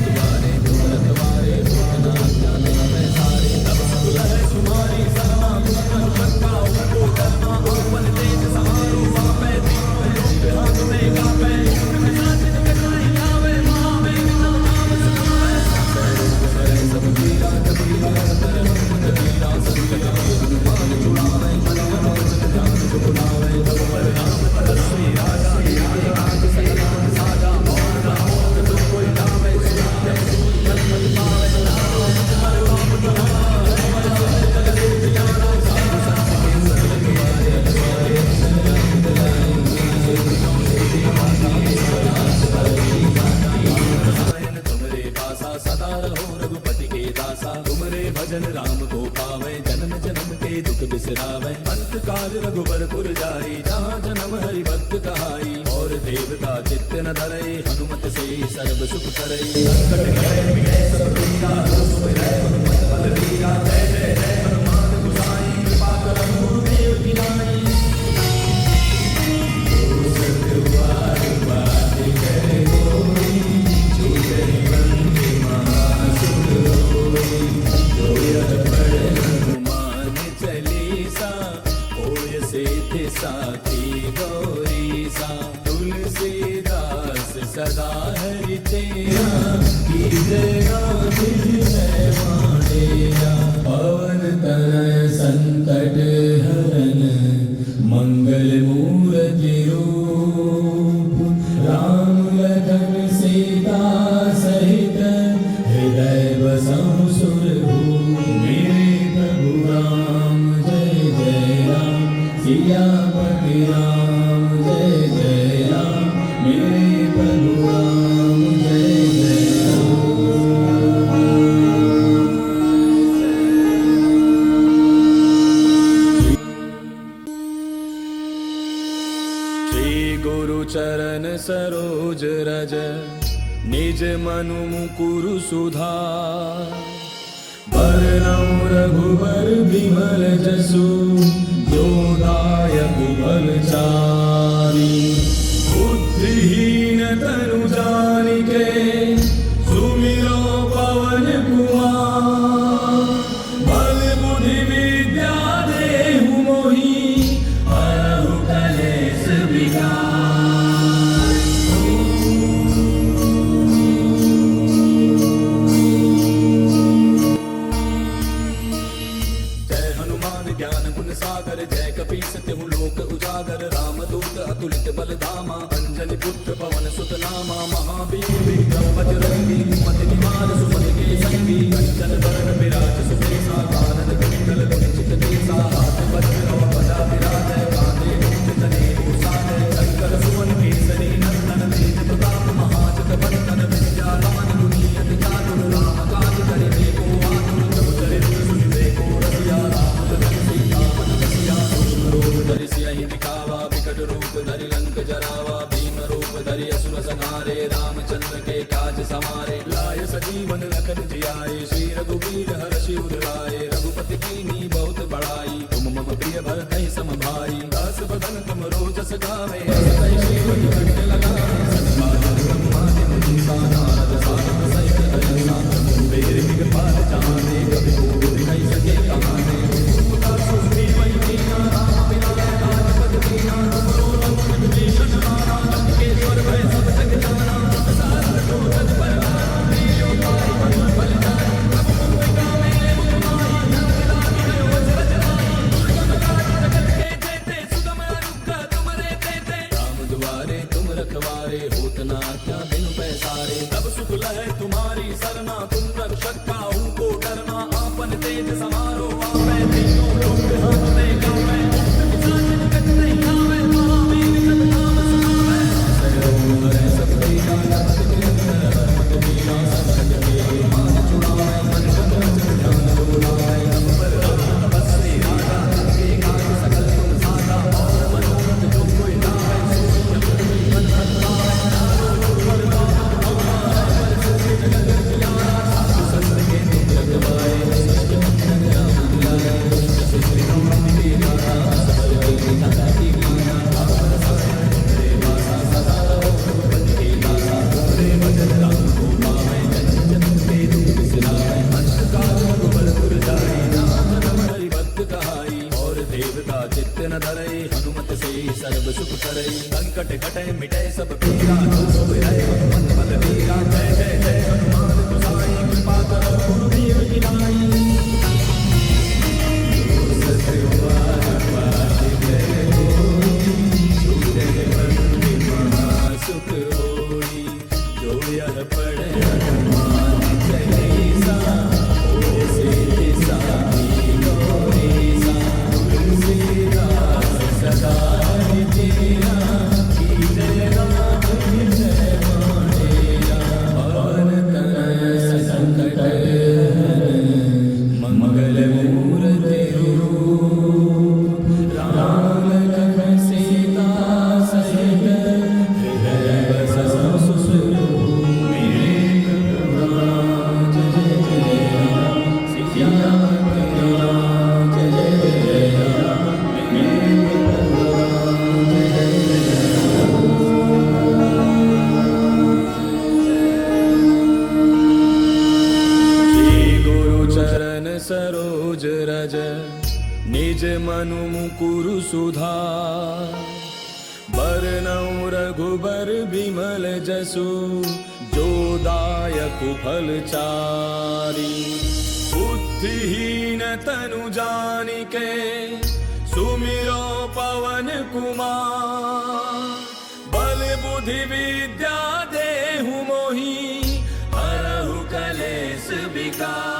तुम्हारे तुम रखवारे होना ज्ञान में सारे तब सुख लहै तुम्हारी सरना तुम शक्का को डरना आपन तेज समारो आपे दीन हाथ में कापे साजिद कटाई आवे महावीर नाम सुनावे सब वीरा कबीरा गावे अंतकाल रघुबरपुर जाई जहाँ जन्म हरि भक्त कहाई और देवता चित्त न धरई हनुमत से सर्व सुख करई संकट हरै मिटै सब पीरा सुख रहे हनुमत बल वीरा जय जय जय हनुमान गोसाई कृपा करहु गुरुदेव की नाई साथी गौरी सा तुलसीदास सदा हरि तेरा कीजेगा है मानेया पवन तनय संकट हरन मंगल मूर्ति रूप राम लखन सीता सहित हृदय बसहु सुरभूप मेरे प्रभु राम जय जय राम सियापति राम जय जय राम मेरे प्रभु राम जय जय श्री गुरु चरण सरोज रज निज मनु मुकुरु सुधार बरनउँ रघुबर बिमल जसु जो दायक बलचारी बुद्धिहीन तनु जानिके सुमिरो पवन कुमार बल बुद्धि विद्या देहु मोहि हरहु कलेश विकार सागर जय कपीस तिहु लोक उजागर रामदूत अतुलित बल धामा अंजलि पुत्र पवन सुत नामा महावीर विक्रम बजरंगी कुमति निवार सुमति के संगी कंचन वरण विराज सुबेसा कानन कुंडल कुंचित केसा हाथ वज्र और गदा विराजय कांधे मूंज जनेऊ साजय शंकर सुवन केसरी नंदन तेज प्रताप महाजग वंदन विद्यावान गुणियति चातुर राम काज करिबे को आतुर प्रभु चरित्र सुनिबे को रसिया राम लखन सीता धरि सियहि दिखावा विकट रूप धरि लंक जरावा भीम रूप धरि असुर संहारे रामचंद्र के काज समारे लाय सजीवन लखन जियाए श्री रघुवीर हर्षि उर लाए रघुपति कीन्ही बहुत बड़ाई तुम मम प्रिय भरतहि सम भाई दास बदन तुम रोजस गावे सतहि श्रीवति कंठ लगावे सतबाजर ब्रह्मादि मुनीसा नारद सारद सहित हरिसा कुबेर दिगपाल जाने कवि कोविद कहि सके कहाने उपकार सुस्ती वही कीना राम बिना राजपद कीना तुमरो लंघन विभीषण माना लंकेश्वर भय सब जग जाना सार को तज परवाना प्रियो पाई मन बल जाई प्रभु मुक्ति मेरे मुखमाई नंदलानि हयो वज्र जनाई दुर्गम काज जगत के जेते सुगम अनुग्रह तुमरे तेते राम दुआरे तुम रखवारे होत न आज्ञा बिनु पैसारे तब सुख लहै तुम्हारी सरना तुम रक्षक काहू को डरना आपन तेज समारो आपै तीनों लोक हाथ में गावै साजन कछ नहीं आवे महावीर जब नाम सुनावे सरो हरे सब पीरा लखत निरंतर हनुमत वीरा संकट के मान छुड़ावे मन क्रम ध्यान डोलावे अंबर राम बसरे राजा के काज सकल तुम साजा और मनोरथ जो कोई लावे जब मन हटावे नारो गुरुवर जगत जियारा साधु संत के तुम रखवाए सत्य मंगल राम दुलारे श्री राम के दाता सब के दाता की कीना आपन साधन तेरे वासा सदा रहो रघुपति के दासा तेरे भजन राम को पावे जन जन के दुख बिसराए अंतकाल रघुबरपुर जाई जहाँ जन्म हरि भक्त कहाई और देवता चित्त न धरई हनुमत से सर्व सुख करई संकट कटै मिटै सब पीरा जो रहे हनुमत बल वीरा जय जय जय हनुमान गोसाई कृपा करहु गुरुदेव की नाई सुख होई जो यह पढ़े हनुमान चालीसा ओ से साथी गौरी सा तुलसीदास सदा हरि तेरा कीजय राम जय मानेया पवन तनय संकट हरन मनु मुकुरु सुधार बरनउँ रघुबर बिमल जसु जो दायक फल चारी बुद्धिहीन तनु जानिके सुमिरो पवन कुमार बल बुद्धि विद्या देहु मोहि हरहु कलेश विकार।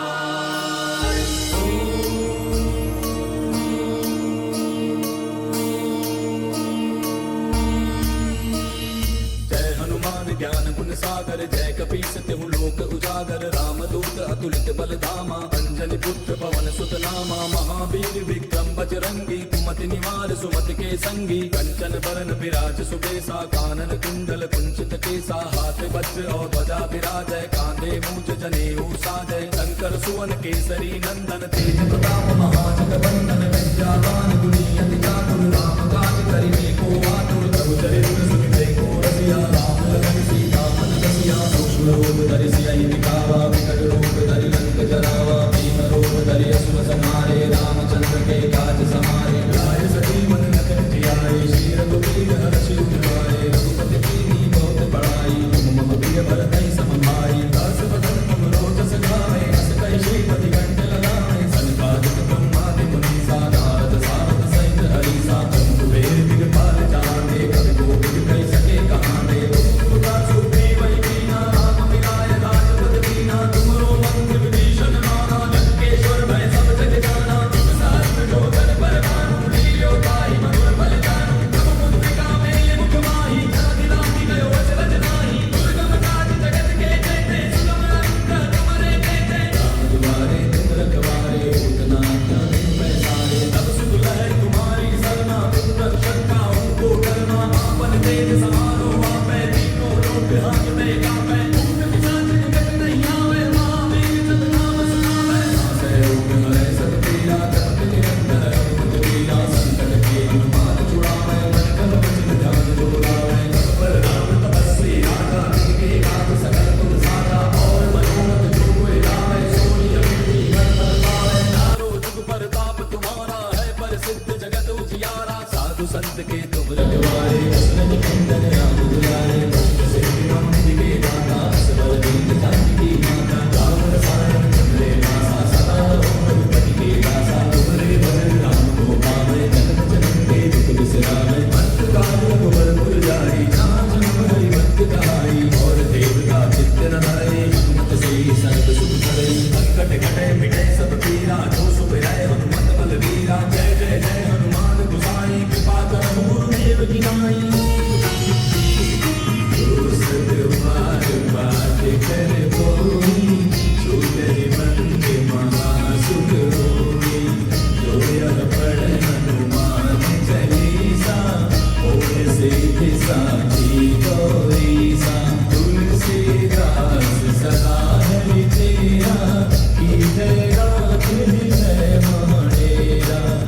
जय हनुमान ज्ञान गुण सागर जय कपीस तिहु लोक उजागर रामदूत अतुलित बल धामा अंजनी पुत्र पवन सुत नामा महावीर विक्रम बजरंगी कुमति निवार सुमति के संगी कंचन बरन विराज सुबेसा कानन कुंडल कुंचित केसा हाथ वज्र और ध्वजा विराजय कांधे मूंज जनेऊ साजय शंकर सुवन केसरी नंदन तेज प्रताप महाजगवंदन विद्यावान गुणी अति चातुर राम काज करिबे को आतुर प्रभु चरित्र सुनिबे को रसिया राम लखन सीता मन बसिया सूक्ष्म रूप धरि सियहि दिखावा विकट रूप धरि लंक जरावा भीम रूप धरि असुर संहारे रामचंद्र के काज समारे लाए सजीवन लखन जियाए श्री रघुवीर हर्षि उर लाए रघुपति कीन्ही बहुत बड़ाई तुम मम प्रिय भरतहि सम भाई दास बदन तुम रोजस गावे अस कहि श्रीपति कंठ लगावे सनकादिक ब्रह्मादि मुनीसा नारद सारद सहित हरिसा कुबेर दिगपाल जाने कवि कोविद कहि सके कहाने तुम सुग्रीव कीना राम मिलाय राजपद दीना तुमरो मंत्र विभीषण माना लंकेश्वर भय सब जग जाना तुम सहस्त्र जोधन बलवानु लील्यो ताहि मधुर बल जानु तब मुद्रिका मेलि मुख माहि जलधि लांघि गयो अचरज नाहि दुर्गम काज जगत के जेते सुगम अंग तुमरे जेते राम दुआरे तुम रखवारे उतना दिन पैसारे तब सुख लहै तुम्हारी सरना तुम रक्षक काहू को डरना आपन तेज समारो आपै तीनों लोक हांकते कांपै भूत पिशाच निकट नहीं आवे महावीर जब नाम सुनावै नासै रोग हरै सब पीरा जपत निरंतर रघुपति वीरा संकट के हनुमान छुड़ावै मन क्रम वचन ध्यान जो लावै सब पर राम तपस्वी राजा तिनके काज सकल तुम साजा और मनोरथ जो कोई लावै सोई अमिति घर पर पावै चारों जुग परताप तुम्हारा है प्रसिद्ध जगत उजियारा साधु संत के तुम रखवारे असुर निकंदन राम दुलारे भक्त सिद्धि नवनिधि के दाता असवर दीन जानकी माता राम रसायन चंद्रे मासा सदा रघुपति के दासा तुमरे भजन राम को पावै जन्म जन्म के दुख बिसरावै अंत काल रघुवर पुर जाई जहाँ जन्म हरि भक्त कहाई और देवता चित्त न धरे हनुमत से सर्व सुख करे संकट घटे मिटे सब पीरा जो सुख रहे हनुमत बल वीरा जय जय जय हनुमान गोसाई कृपा करहु गुरुदेव की नाई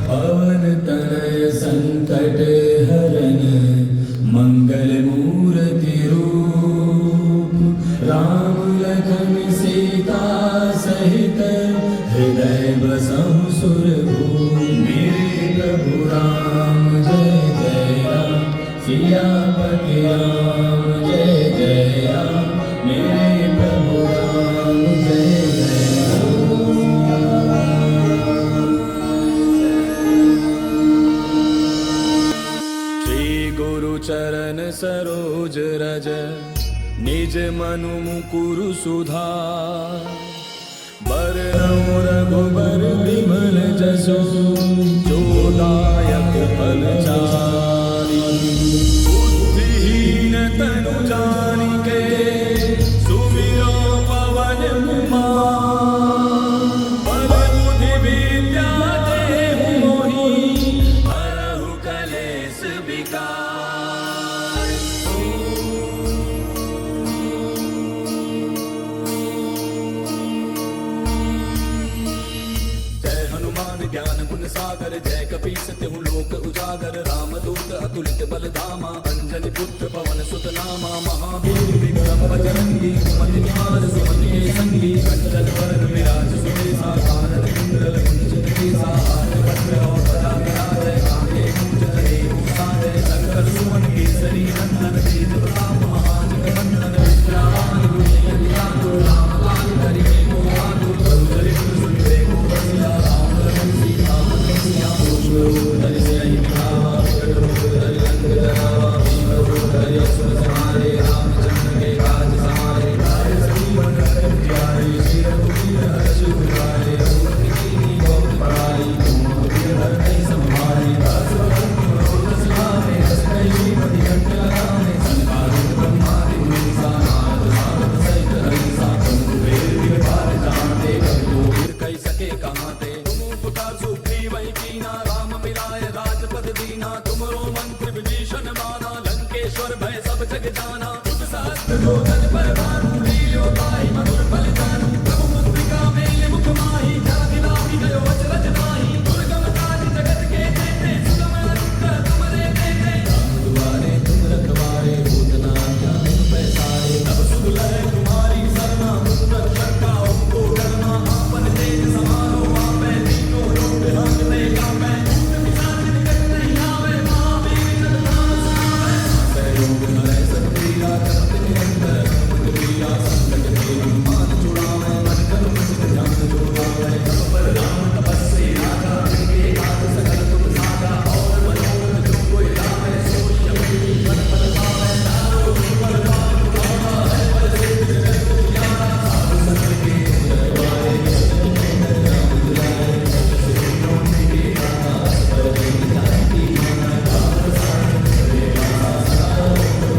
पवन तनय संकट हरन मंगल मूर्ति रूप राम लखन सीता सहित हृदय बसहु सुरभूप मेरे प्रभु राम जय जय राम सियापति राम जय जय राम मेरे प्रभु राम जय जय चरण सरोज रज निज मनु मुकुरु सुधार बरनउँ रघुबर बिमल जसु जो दायक फल चारि बुद्धिहीन तनु जानिके सुमिरो पवन कुमार बल बुद्धि विद्या देहु मोहि हरहु कलेश विकार। ज्ञान गुण सागर जय कपीस तिहु लोक उजागर रामदूत अतुलित बल धामा अंजनी पुत्र पवन सुत नामा महावीर विक्रम बजरंगी कुमति निवार सुमति के संगी कंचन बरन विराज सुबेसा कानन कुंडल कुंचित केसा हाथ वज्र और ध्वजा विराजय कीना तुमरो मंत्र विभीषण माना लंकेश्वर भय सब जग जाना युग सहस्त्र जो जन पर भानु लील्यो ताहि मधुर फल जानू प्रभु मुद्रिका मेल मुख माहि जरा दिलाहि गयो अचरज नाही दुर्गम काज जगत के जेते सुगम अनुग्रह तुमरे देते राम दुआरे तुम रखवारे भूत ना जाने पैसारे तब सुख लहै तुम्हारी सरना मुद्र शक्का हमको डरना आपन तेज समारो आपै तीनों लोक हांकते कांपै भूत पिशाच निकट नहीं आवे महावीर जब नाम सुनावे सहयोग हरै सब पीरा करत निरंतर मुझ पीरा संकट के हनुमान छुड़ावे मन कर मुझ ध्यान जोड़ावे तब पर राम तपस्वी राजा जिनके हाथ सकल तुम साजा और मनोरथ जो कोई लावे सोई अपनी मन पल पावे तारो पर राम तुम्हारा है पर सिद्ध जगत तुम्हारा साधु संत के दरबारे राम दुलारे सिद्धों के दाता पर दिन जानकी माना राम साधु करे रासा सदा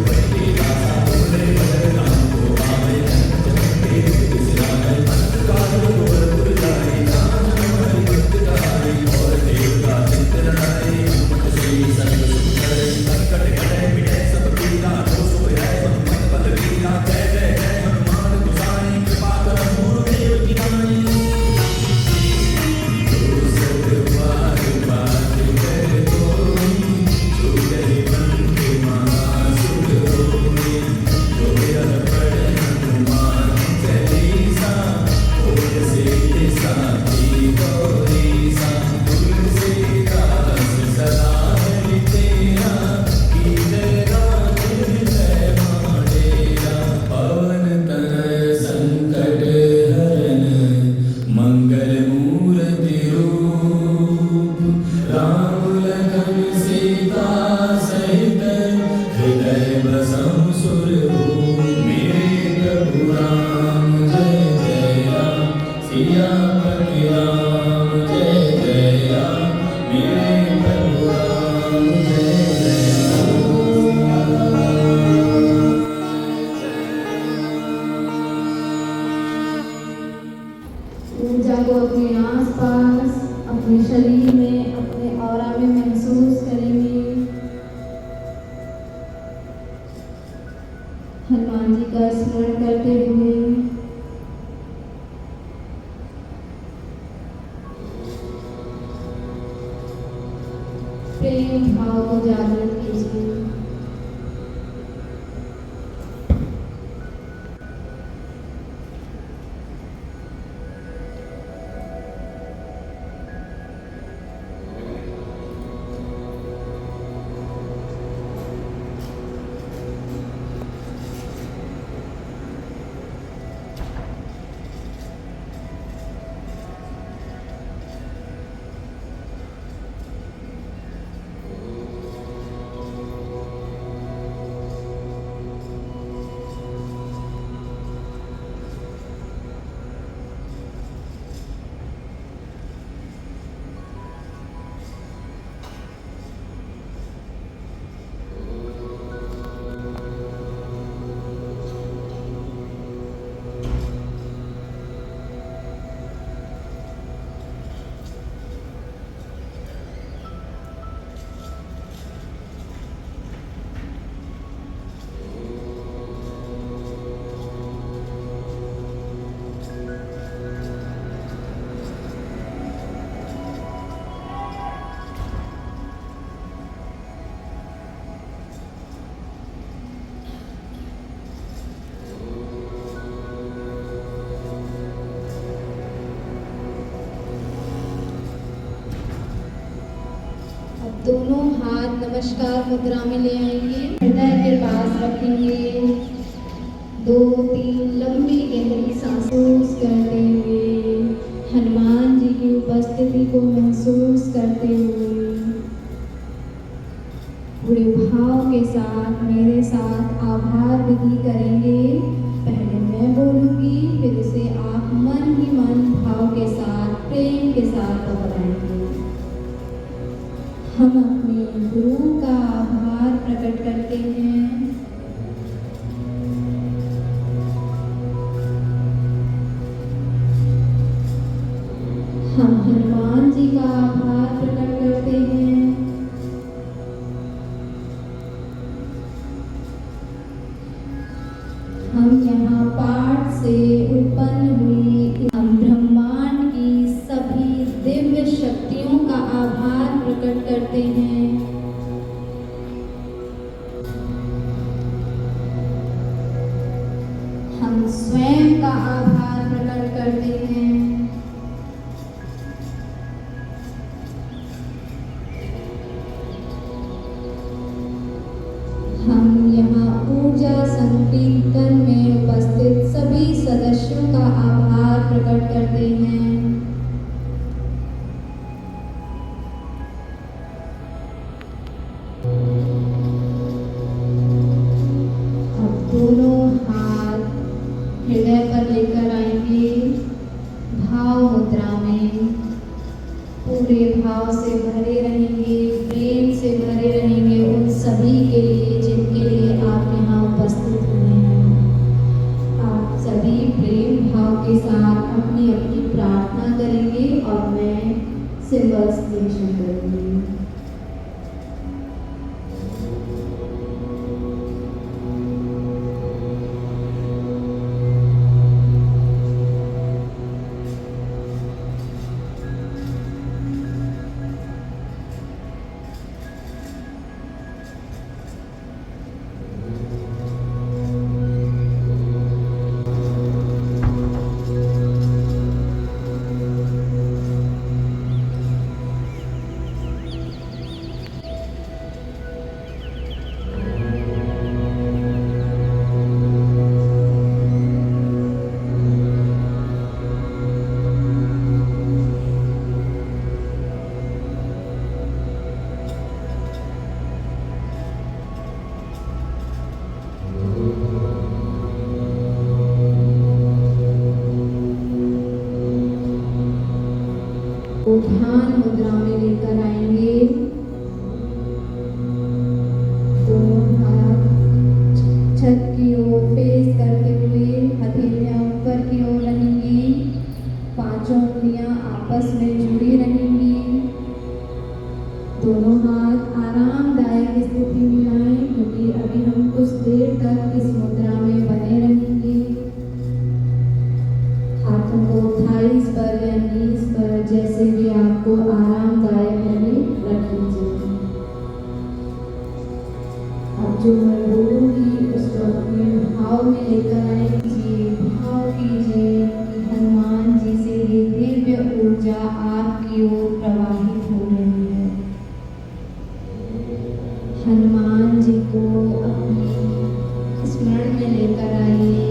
बैठी रासा बोले राम को आवे जगत के सिराने अंत काल गोर पुर जाए राम हरि भक्त गाए और देवता चिंतनाए मत श्री सर्व सुंदर संकट हटै मिटै सब पीरा जो सुख है मन बल वीरा जय जय जय हनुमान गोसाई कृपा कर गुरुदेव की नाई जो सत बार बात कर कोई जो गए मन के महासुर होई जो यह पढ़े हनुमान चालीसा होय सिद्धि साखी गौरीसा तुलसीदास सदा हरि तेरा कीजय राज हृदय माडेरा पवन तनय संकट हरन मंगल मूर्ति रूप राम लखन सीता सहित हृदय बसहु सुरभूप मेरे प्रभु राम जय जय राम सियापति राम जय जय राम मेरे प्रभु राम जय जय ऊर्जा को अपने आसपास, अपने शरीर में, अपने ऑरा में महसूस करेंगे। हनुमान जी का स्मरण करते हुए प्रेम भाव को जागृत कीजिए। दोनों हाथ नमस्कार मुद्रा में ले आएंगे, हृदय के पास रखेंगे। 2-3 लंबी गहरी सांसें करते हुए हनुमान जी की उपस्थिति को महसूस करते हुए पूरे भाव के साथ मेरे साथ आभार विधि करेंगे। पहले मैं बोलूँगी, फिर उसे आप मन ही मन भाव के साथ, प्रेम के साथ दोहराएंगे। हम अपने गुरु का आभार प्रकट करते हैं। हम हनुमान जी का आभार प्रकट करते हैं। हम यहाँ ऊर्जा संकीर्तन में उपस्थित सभी सदस्यों का आभार प्रकट करते हैं। अब दोनों हाथ हृदय पर लेकर आएंगे, भाव मुद्रा में पूरे भाव से भरे रहेंगे, प्रेम से भरे रहेंगे उन सभी के लिए जिनके लिए आप यहाँ उपस्थित हुए हैं। आप सभी प्रेम भाव के साथ अपनी अपनी प्रार्थना करेंगे और मैं सिंबल्स मेंशन करूँगी। ध्यान मुद्रा में लेकर आएंगे, दोनों हाथ छत की ओर फेस करते हुए हथेलियां ऊपर की ओर रहेंगी, पांचों उंगलियां आपस में जुड़ी रहेंगी। दोनों हाथ आरामदायक स्थिति में लाएं, क्योंकि अभी हम कुछ देर तक इस मुद्रा में बने रहेंगे। हाथों को थाइस पर या नीज पर जैसे भी आपको आरामदायक लगे रख लीजिए। अब जो मैं बोलूँगी उसको अपने भाव में लेकर आएंगे। भाव कीजिए कि हनुमान जी से ये दिव्य ऊर्जा आपकी ओर प्रवाहित हो रही है। हनुमान जी को अपने स्मरण में लेकर आइए,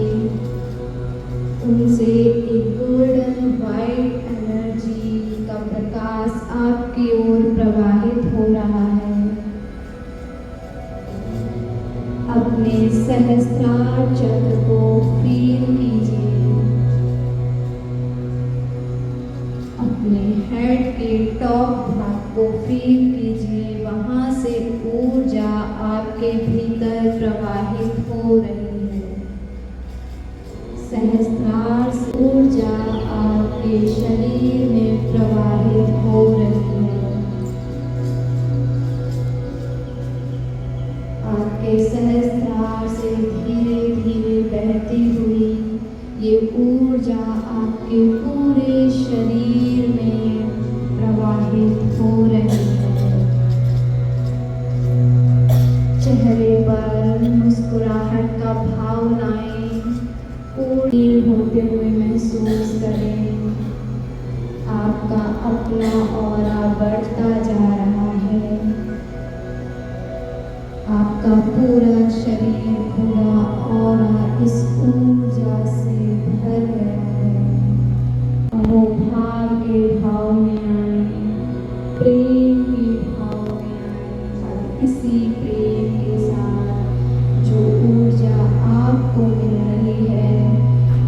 उनसे एक गोल्डन वाइट एनर्जी का प्रकाश आपकी ओर प्रवाहित हो रहा है। अपने सहस्त्रार चक्र को फील कीजिए, अपने हेड के टॉप भाग को फील कीजिए, वहां से ऊर्जा आपके भीतर प्रवाहित हो रही है। सहस्त्रार ऊर्जा आपके शरीर में प्रवाहित हो रही है। आपके सहस्त्रार से धीरे धीरे बहती हुई ये ऊर्जा आपके पूरे शरीर में प्रवाहित हो रही है। चेहरे पर मुस्कुराहट का भाव लाएं, पूरी होते हुए महसूस करें। आपका अपना ऑरा बढ़ता जा रहा है, आपका पूरा शरीर, पूरा ऑरा इस ऊर्जा से भर गया है। अहोभाव के भाव में आए, प्रेम के भाव में आए और इसी प्रेम के साथ जो ऊर्जा आपको मिल रही है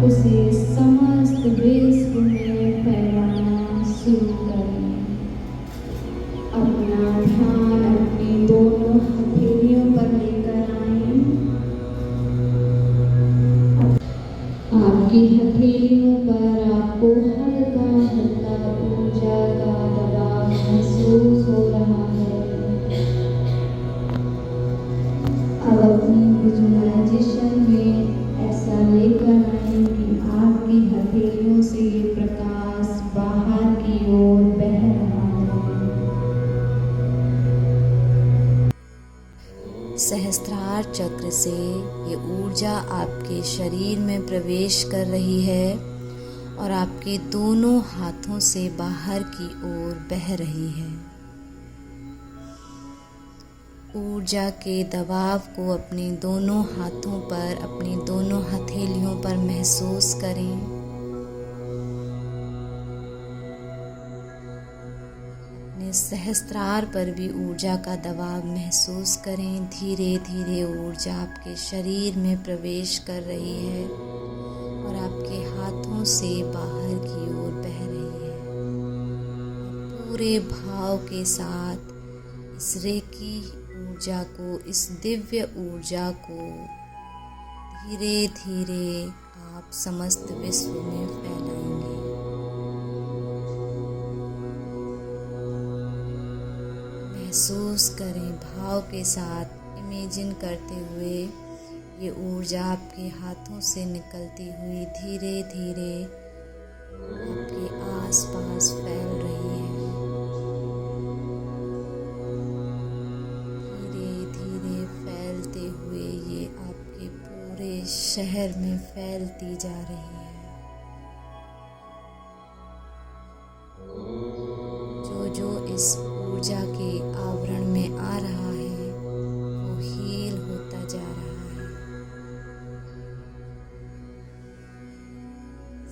उसे समस्त विश्व में फैलाना शुरू करें। अपना ध्यान अपनी दोनों हथेलियों पर लेकर आएं। आपकी हथेलियों पर आपको हल्का हल्का ऊर्जा का दबाव महसूस हो रहा है। अब अपनी विजुअलाइजेशन में ऐसा लेकर आएं कि आपकी हथेलियों से ये प्रकाश बाहर की ओर बह रहा है। सहस्त्रार चक्र से ये ऊर्जा आपके शरीर में प्रवेश कर रही है और आपके दोनों हाथों से बाहर की ओर बह रही है। ऊर्जा के दबाव को अपने दोनों हाथों पर, अपनी दोनों हथेलियों पर महसूस करें। अपने सहस्त्रार पर भी ऊर्जा का दबाव महसूस करें। धीरे धीरे ऊर्जा आपके शरीर में प्रवेश कर रही है और आपके हाथों से बाहर की ओर बह रही है। पूरे भाव के साथ इस रेकी ऊर्जा को, इस दिव्य ऊर्जा को धीरे धीरे आप समस्त विश्व में फैलाएंगे। महसूस करें, भाव के साथ इमेजिन करते हुए ये ऊर्जा आपके हाथों से निकलती हुई धीरे धीरे आपके आसपास फैल रही है। धीरे धीरे फैलते हुए ये आपके पूरे शहर में फैलती जा रही है। जो इस ऊर्जा के आवरण में आ रहा है वो हील होता जा रहा है।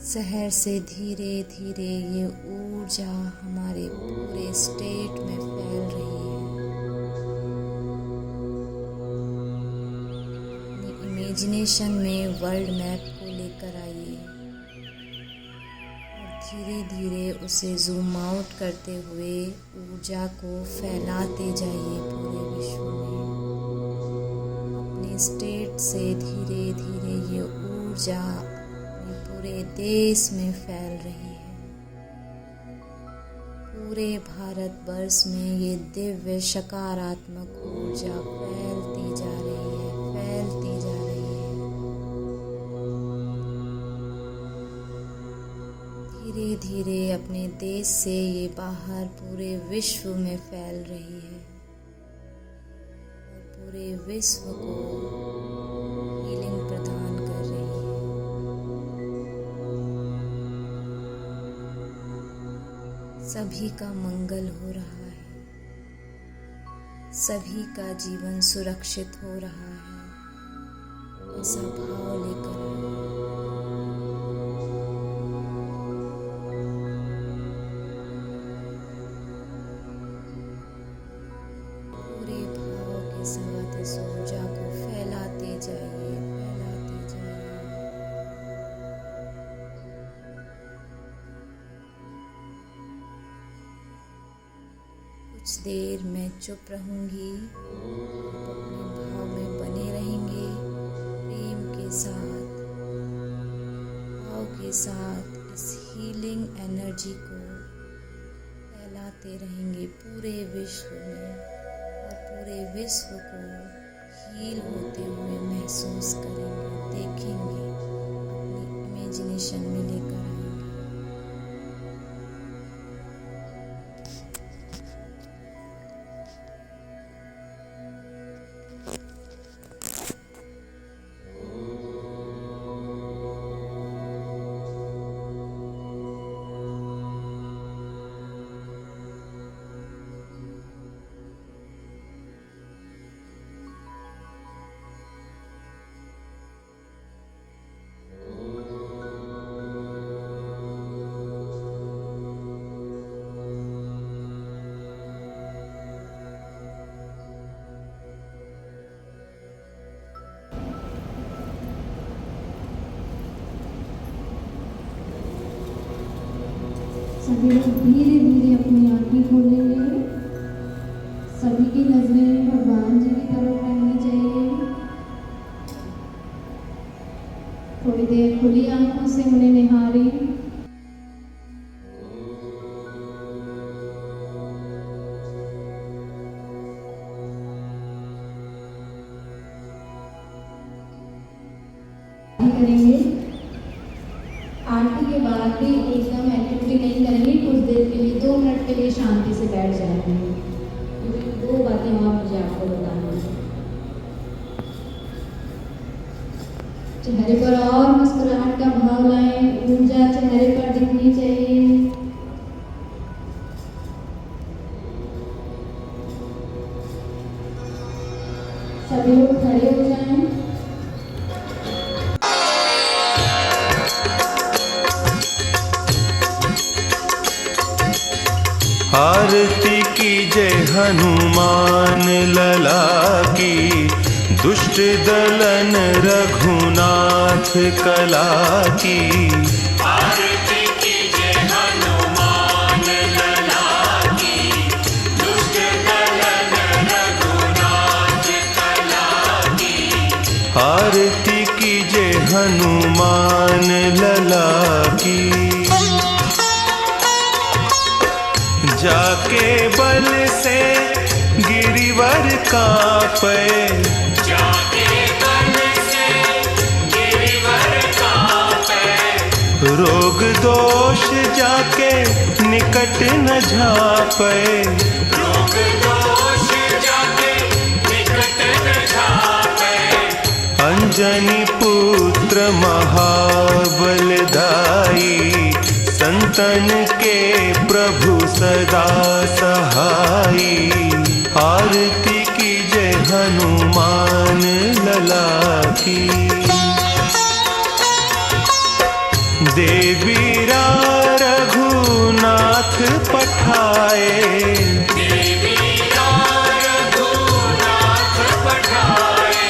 शहर से धीरे धीरे ये ऊर्जा हमारे पूरे स्टेट में फैल रही है। अपनी इमेजिनेशन में वर्ल्ड मैप को लेकर आइए और धीरे धीरे उसे जूम आउट करते हुए ऊर्जा को फैलाते जाइए पूरे विश्व में। अपने स्टेट से धीरे धीरे ये ऊर्जा अपने पूरे देश में फैल रही है। पूरे भारतवर्ष में ये दिव्य सकारात्मक ऊर्जा फैलती जा रही है, फैलती जा रही है। धीरे धीरे अपने देश से ये बाहर पूरे विश्व में फैल रही है और पूरे विश्व को हीलिंग प्रदान कर रही है। सभी का मंगल हो रहा है, सभी का जीवन सुरक्षित हो रहा है। ऐसा भाव लेकर आए। पूरे भाव के साथ इस ऊर्जा को फैलाते जाइए, फैलाते जाइए। कुछ देर मैं चुप रहूंगी, आप अपने भाव में बने रहेंगे। प्रेम के साथ, भाव के साथ इस हीलिंग एनर्जी को फैलाते रहेंगे पूरे विश्व में और पूरे विश्व को हील होते हुए महसूस करेंगे, देखेंगे, अपनी इमेजिनेशन में लेकर आएंगे। सभी लोग धीरे धीरे अपनी आंखें खोलेंगे। सभी की नजरें भगवान जी की तरफ रहनी चाहिए। थोड़ी देर खुली आंखों से उन्हें निहारें। करेंगे। आरती के बाद भी एकदम एक्टिविटी नहीं करेंगे। कुछ देर के लिए 2 मिनट के लिए शांति से बैठ जाएंगे, क्योंकि 2 बातें और मुझे आपको बतानी है। चेहरे पर और मुस्कुराहट का भाव लाएं। ऊर्जा चेहरे पर दिखनी चाहिए। सभी लोग खड़े हो जाएं। आरती की जय हनुमान लला की, दुष्ट दलन रघुनाथ कला की। आरती की जय हनुमान लला की, दुष्ट दलन रघुनाथ कला की। आरती की जय हनुमान लला की। जाके बल से गिरिवर कांपे, जाके बल से गिरिवर कांपे। रोग दोष जाके निकट न झापे, रोग दोष जाके निकट न झापे। अंजनी पुत्र महाबलदाई, संतन के प्रभु सदा सहाई। आरती की जय हनुमान लला की। देवीरा रघुनाथ पठाए, देवीरा रघुनाथ पठाए।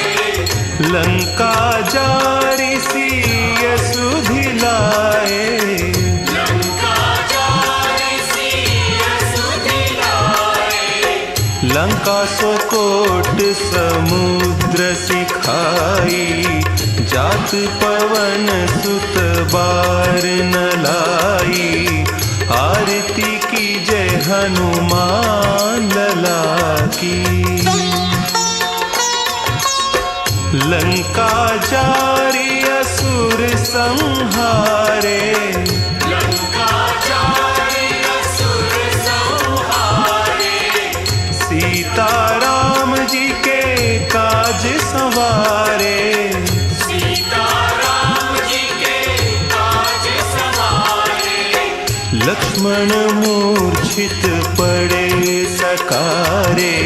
लंका जारी सिय सुधि लाए, लंका सो कोट समुद्र सिखाई। जात पवन सुत बार न लाई। आरती की जय हनुमान लला की। लंका जारी असुर संहारे, लंका जारी असुर संहारे। सीताराम जी के काज संवारे, सीताराम जी के काज संवारे। लक्ष्मण मूर्छित पड़े सकारे,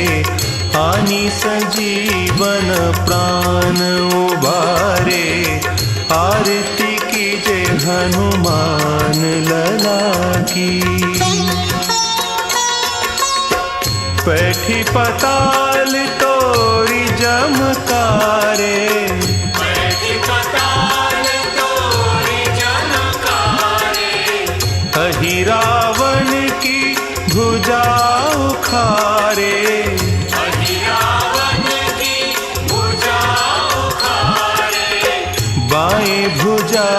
आनी संजीवन प्राण उबारे। आरती की जय हनुमान लला की। पैठी पताल तोरी जमकारे, पैठी पताल तोरी जमकारे। अहि रावण की भुजा उखारे, अहि रावण की भुजा उखारे। बाएं भुजा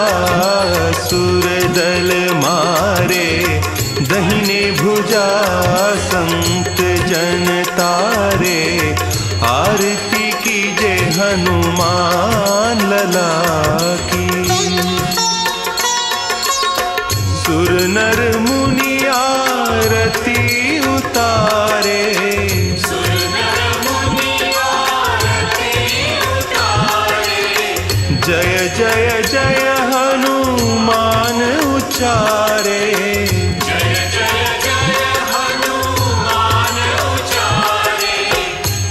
असुर दल मारे, दहिने भुजा संत जन तारे। आरती की जय हनुमान लला की। सुर नर मुनि आरती उतारे, सुर नर मुनि आरती उतारे। जय जय जय हनुमान उचारे,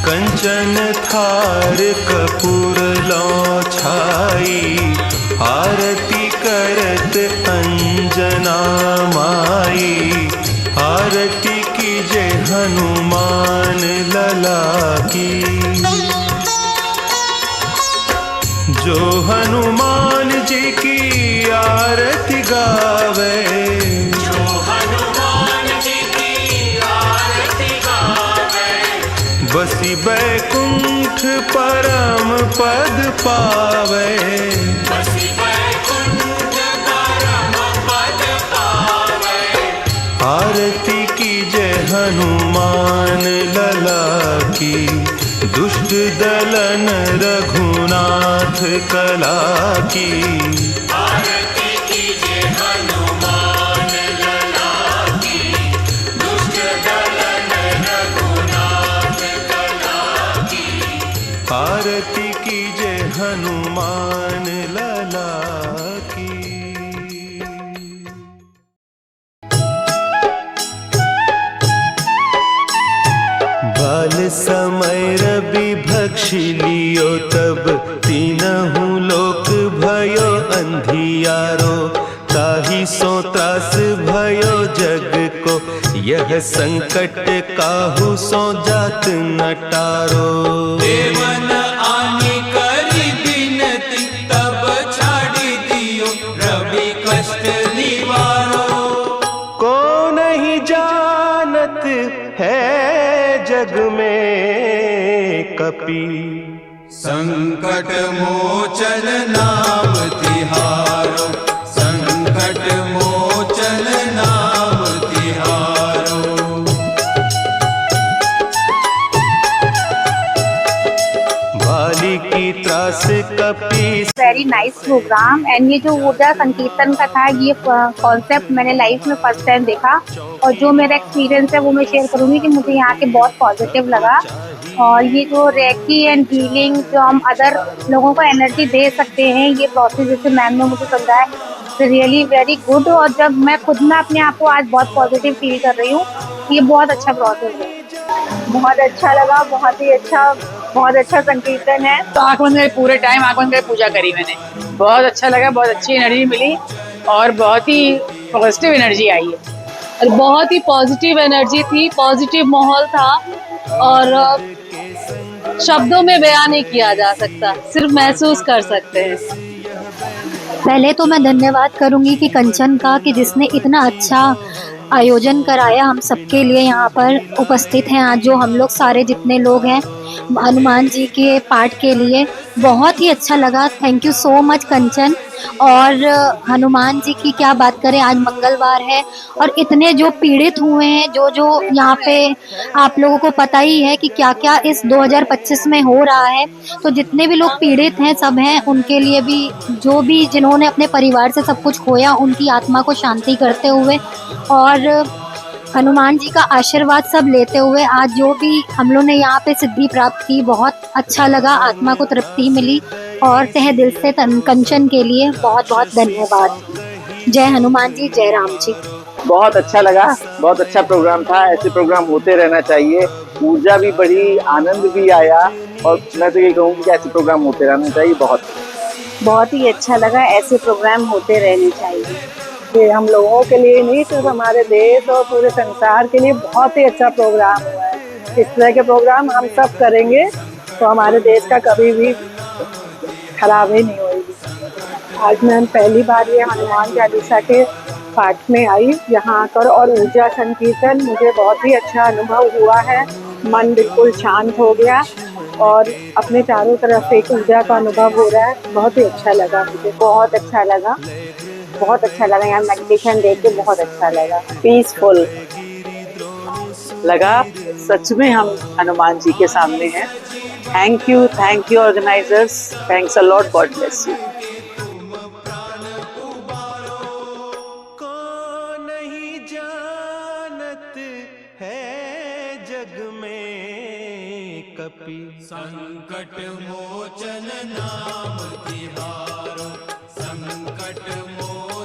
कंचन थार कपूर लौ छाई। आरती करत अंजना माई। आरती की जय हनुमान लला की। जो हनुमान जी की आरती गावे, जो हनुमान जी की आरती गावे। बसी बैकुंठ परम पद पावे, बसी बैकुंठ परम पद पावे। आरती की जय हनुमान लला की। दुष्ट दलन रघुनाथ कला की। आरती की जय हनुमान लला की। दुष्ट दलन रघुनाथ कला की। आरती की जय हनुमान लला की। बाल सा समय रवि भक्षी लियो तब तीनहु लोक भयो अंधियारो ताहि सो त्रास भयो जग को यह संकट काहू सो जात न टारो। देवन आनी करी बिनती तब छाड़ी दियो रवि कष्ट निवारो। को नहीं जानत है जग में कपि संकट मोचन नाम तिहारो। संकट मोचन नाम तिहारो। बाली की त्रास कपि वेरी नाइस प्रोग्राम। एंड ये जो ऊर्जा संकीर्तन का था, ये कॉन्सेप्ट मैंने लाइफ में फर्स्ट टाइम देखा और जो मेरा एक्सपीरियंस है वो मैं शेयर करूंगी कि मुझे यहाँ के बहुत पॉजिटिव लगा। और ये जो रेकी एंड हीलिंग जो हम अदर लोगों को एनर्जी दे सकते हैं, ये प्रोसेस जैसे मैम ने मुझे समझाया, रियली वेरी गुड। और जब मैं खुद में अपने आप को आज बहुत पॉजिटिव फील कर रही हूँ, ये बहुत अच्छा प्रोसेस है। बहुत अच्छा लगा, बहुत अच्छा संकीर्तन है। तो आँख बंद करके पूरे टाइम आँख बंद करके पूजा करी मैंने। बहुत अच्छा लगा, बहुत अच्छी एनर्जी मिली और बहुत ही पॉजिटिव एनर्जी आई है। और बहुत ही पॉजिटिव एनर्जी थी, पॉजिटिव माहौल था और शब्दों में बयान नहीं किया जा सकता, सिर्फ महसूस कर सकते हैं। पहले तो मैं धन्यवाद करूंगी कि कंचन का, कि जिसने इतना अच्छा आयोजन कराया हम सबके लिए। यहाँ पर उपस्थित हैं आज जो हम लोग सारे जितने लोग हैं हनुमान जी के पाठ के लिए, बहुत ही अच्छा लगा। थैंक यू सो मच कंचन। और हनुमान जी की क्या बात करें, आज मंगलवार है और इतने जो पीड़ित हुए हैं, जो यहाँ पे आप लोगों को पता ही है कि क्या क्या इस 2025 में हो रहा है। तो जितने भी लोग पीड़ित हैं सब हैं, उनके लिए भी, जो भी जिन्होंने अपने परिवार से सब कुछ खोया, उनकी आत्मा को शांति करते हुए और हनुमान जी का आशीर्वाद सब लेते हुए आज जो भी हम लोग ने यहाँ पे सिद्धि प्राप्त की, बहुत अच्छा लगा, आत्मा को तृप्ति मिली। और तहे दिल से कंचन के लिए बहुत बहुत धन्यवाद। जय हनुमान जी, जय राम जी। बहुत अच्छा लगा, बहुत अच्छा प्रोग्राम था। ऐसे प्रोग्राम होते रहना चाहिए, ऊर्जा भी बढ़ी, आनंद भी आया और मैं तो ये कहूँगी कि ऐसे प्रोग्राम होते रहना चाहिए। बहुत ही अच्छा लगा, ऐसे प्रोग्राम होते रहने चाहिए। ये हम लोगों के लिए नहीं, सिर्फ हमारे देश और पूरे संसार के लिए बहुत ही अच्छा प्रोग्राम हुआ है। इस तरह के प्रोग्राम हम सब करेंगे तो हमारे देश का कभी भी खराबी नहीं होगी। आज मैं पहली बार ये हनुमान चालीसा के पाठ में आई यहाँ आकर और ऊर्जा संकीर्तन, मुझे बहुत ही अच्छा अनुभव हुआ है। मन बिल्कुल शांत हो गया और अपने चारों तरफ एक ऊर्जा का अनुभव हो रहा है। बहुत ही अच्छा लगा, मुझे बहुत अच्छा लगा, बहुत अच्छा लगा। यहाँ मेडिटेशन देख के बहुत अच्छा लगा, पीसफुल लगा। सच में हम हनुमान जी के सामने हैं। Thank you organisers, thanks a lot, God bless you. नहीं जानत है जग में कपि संकट मोचन नाम तिहारो। संकट मोचन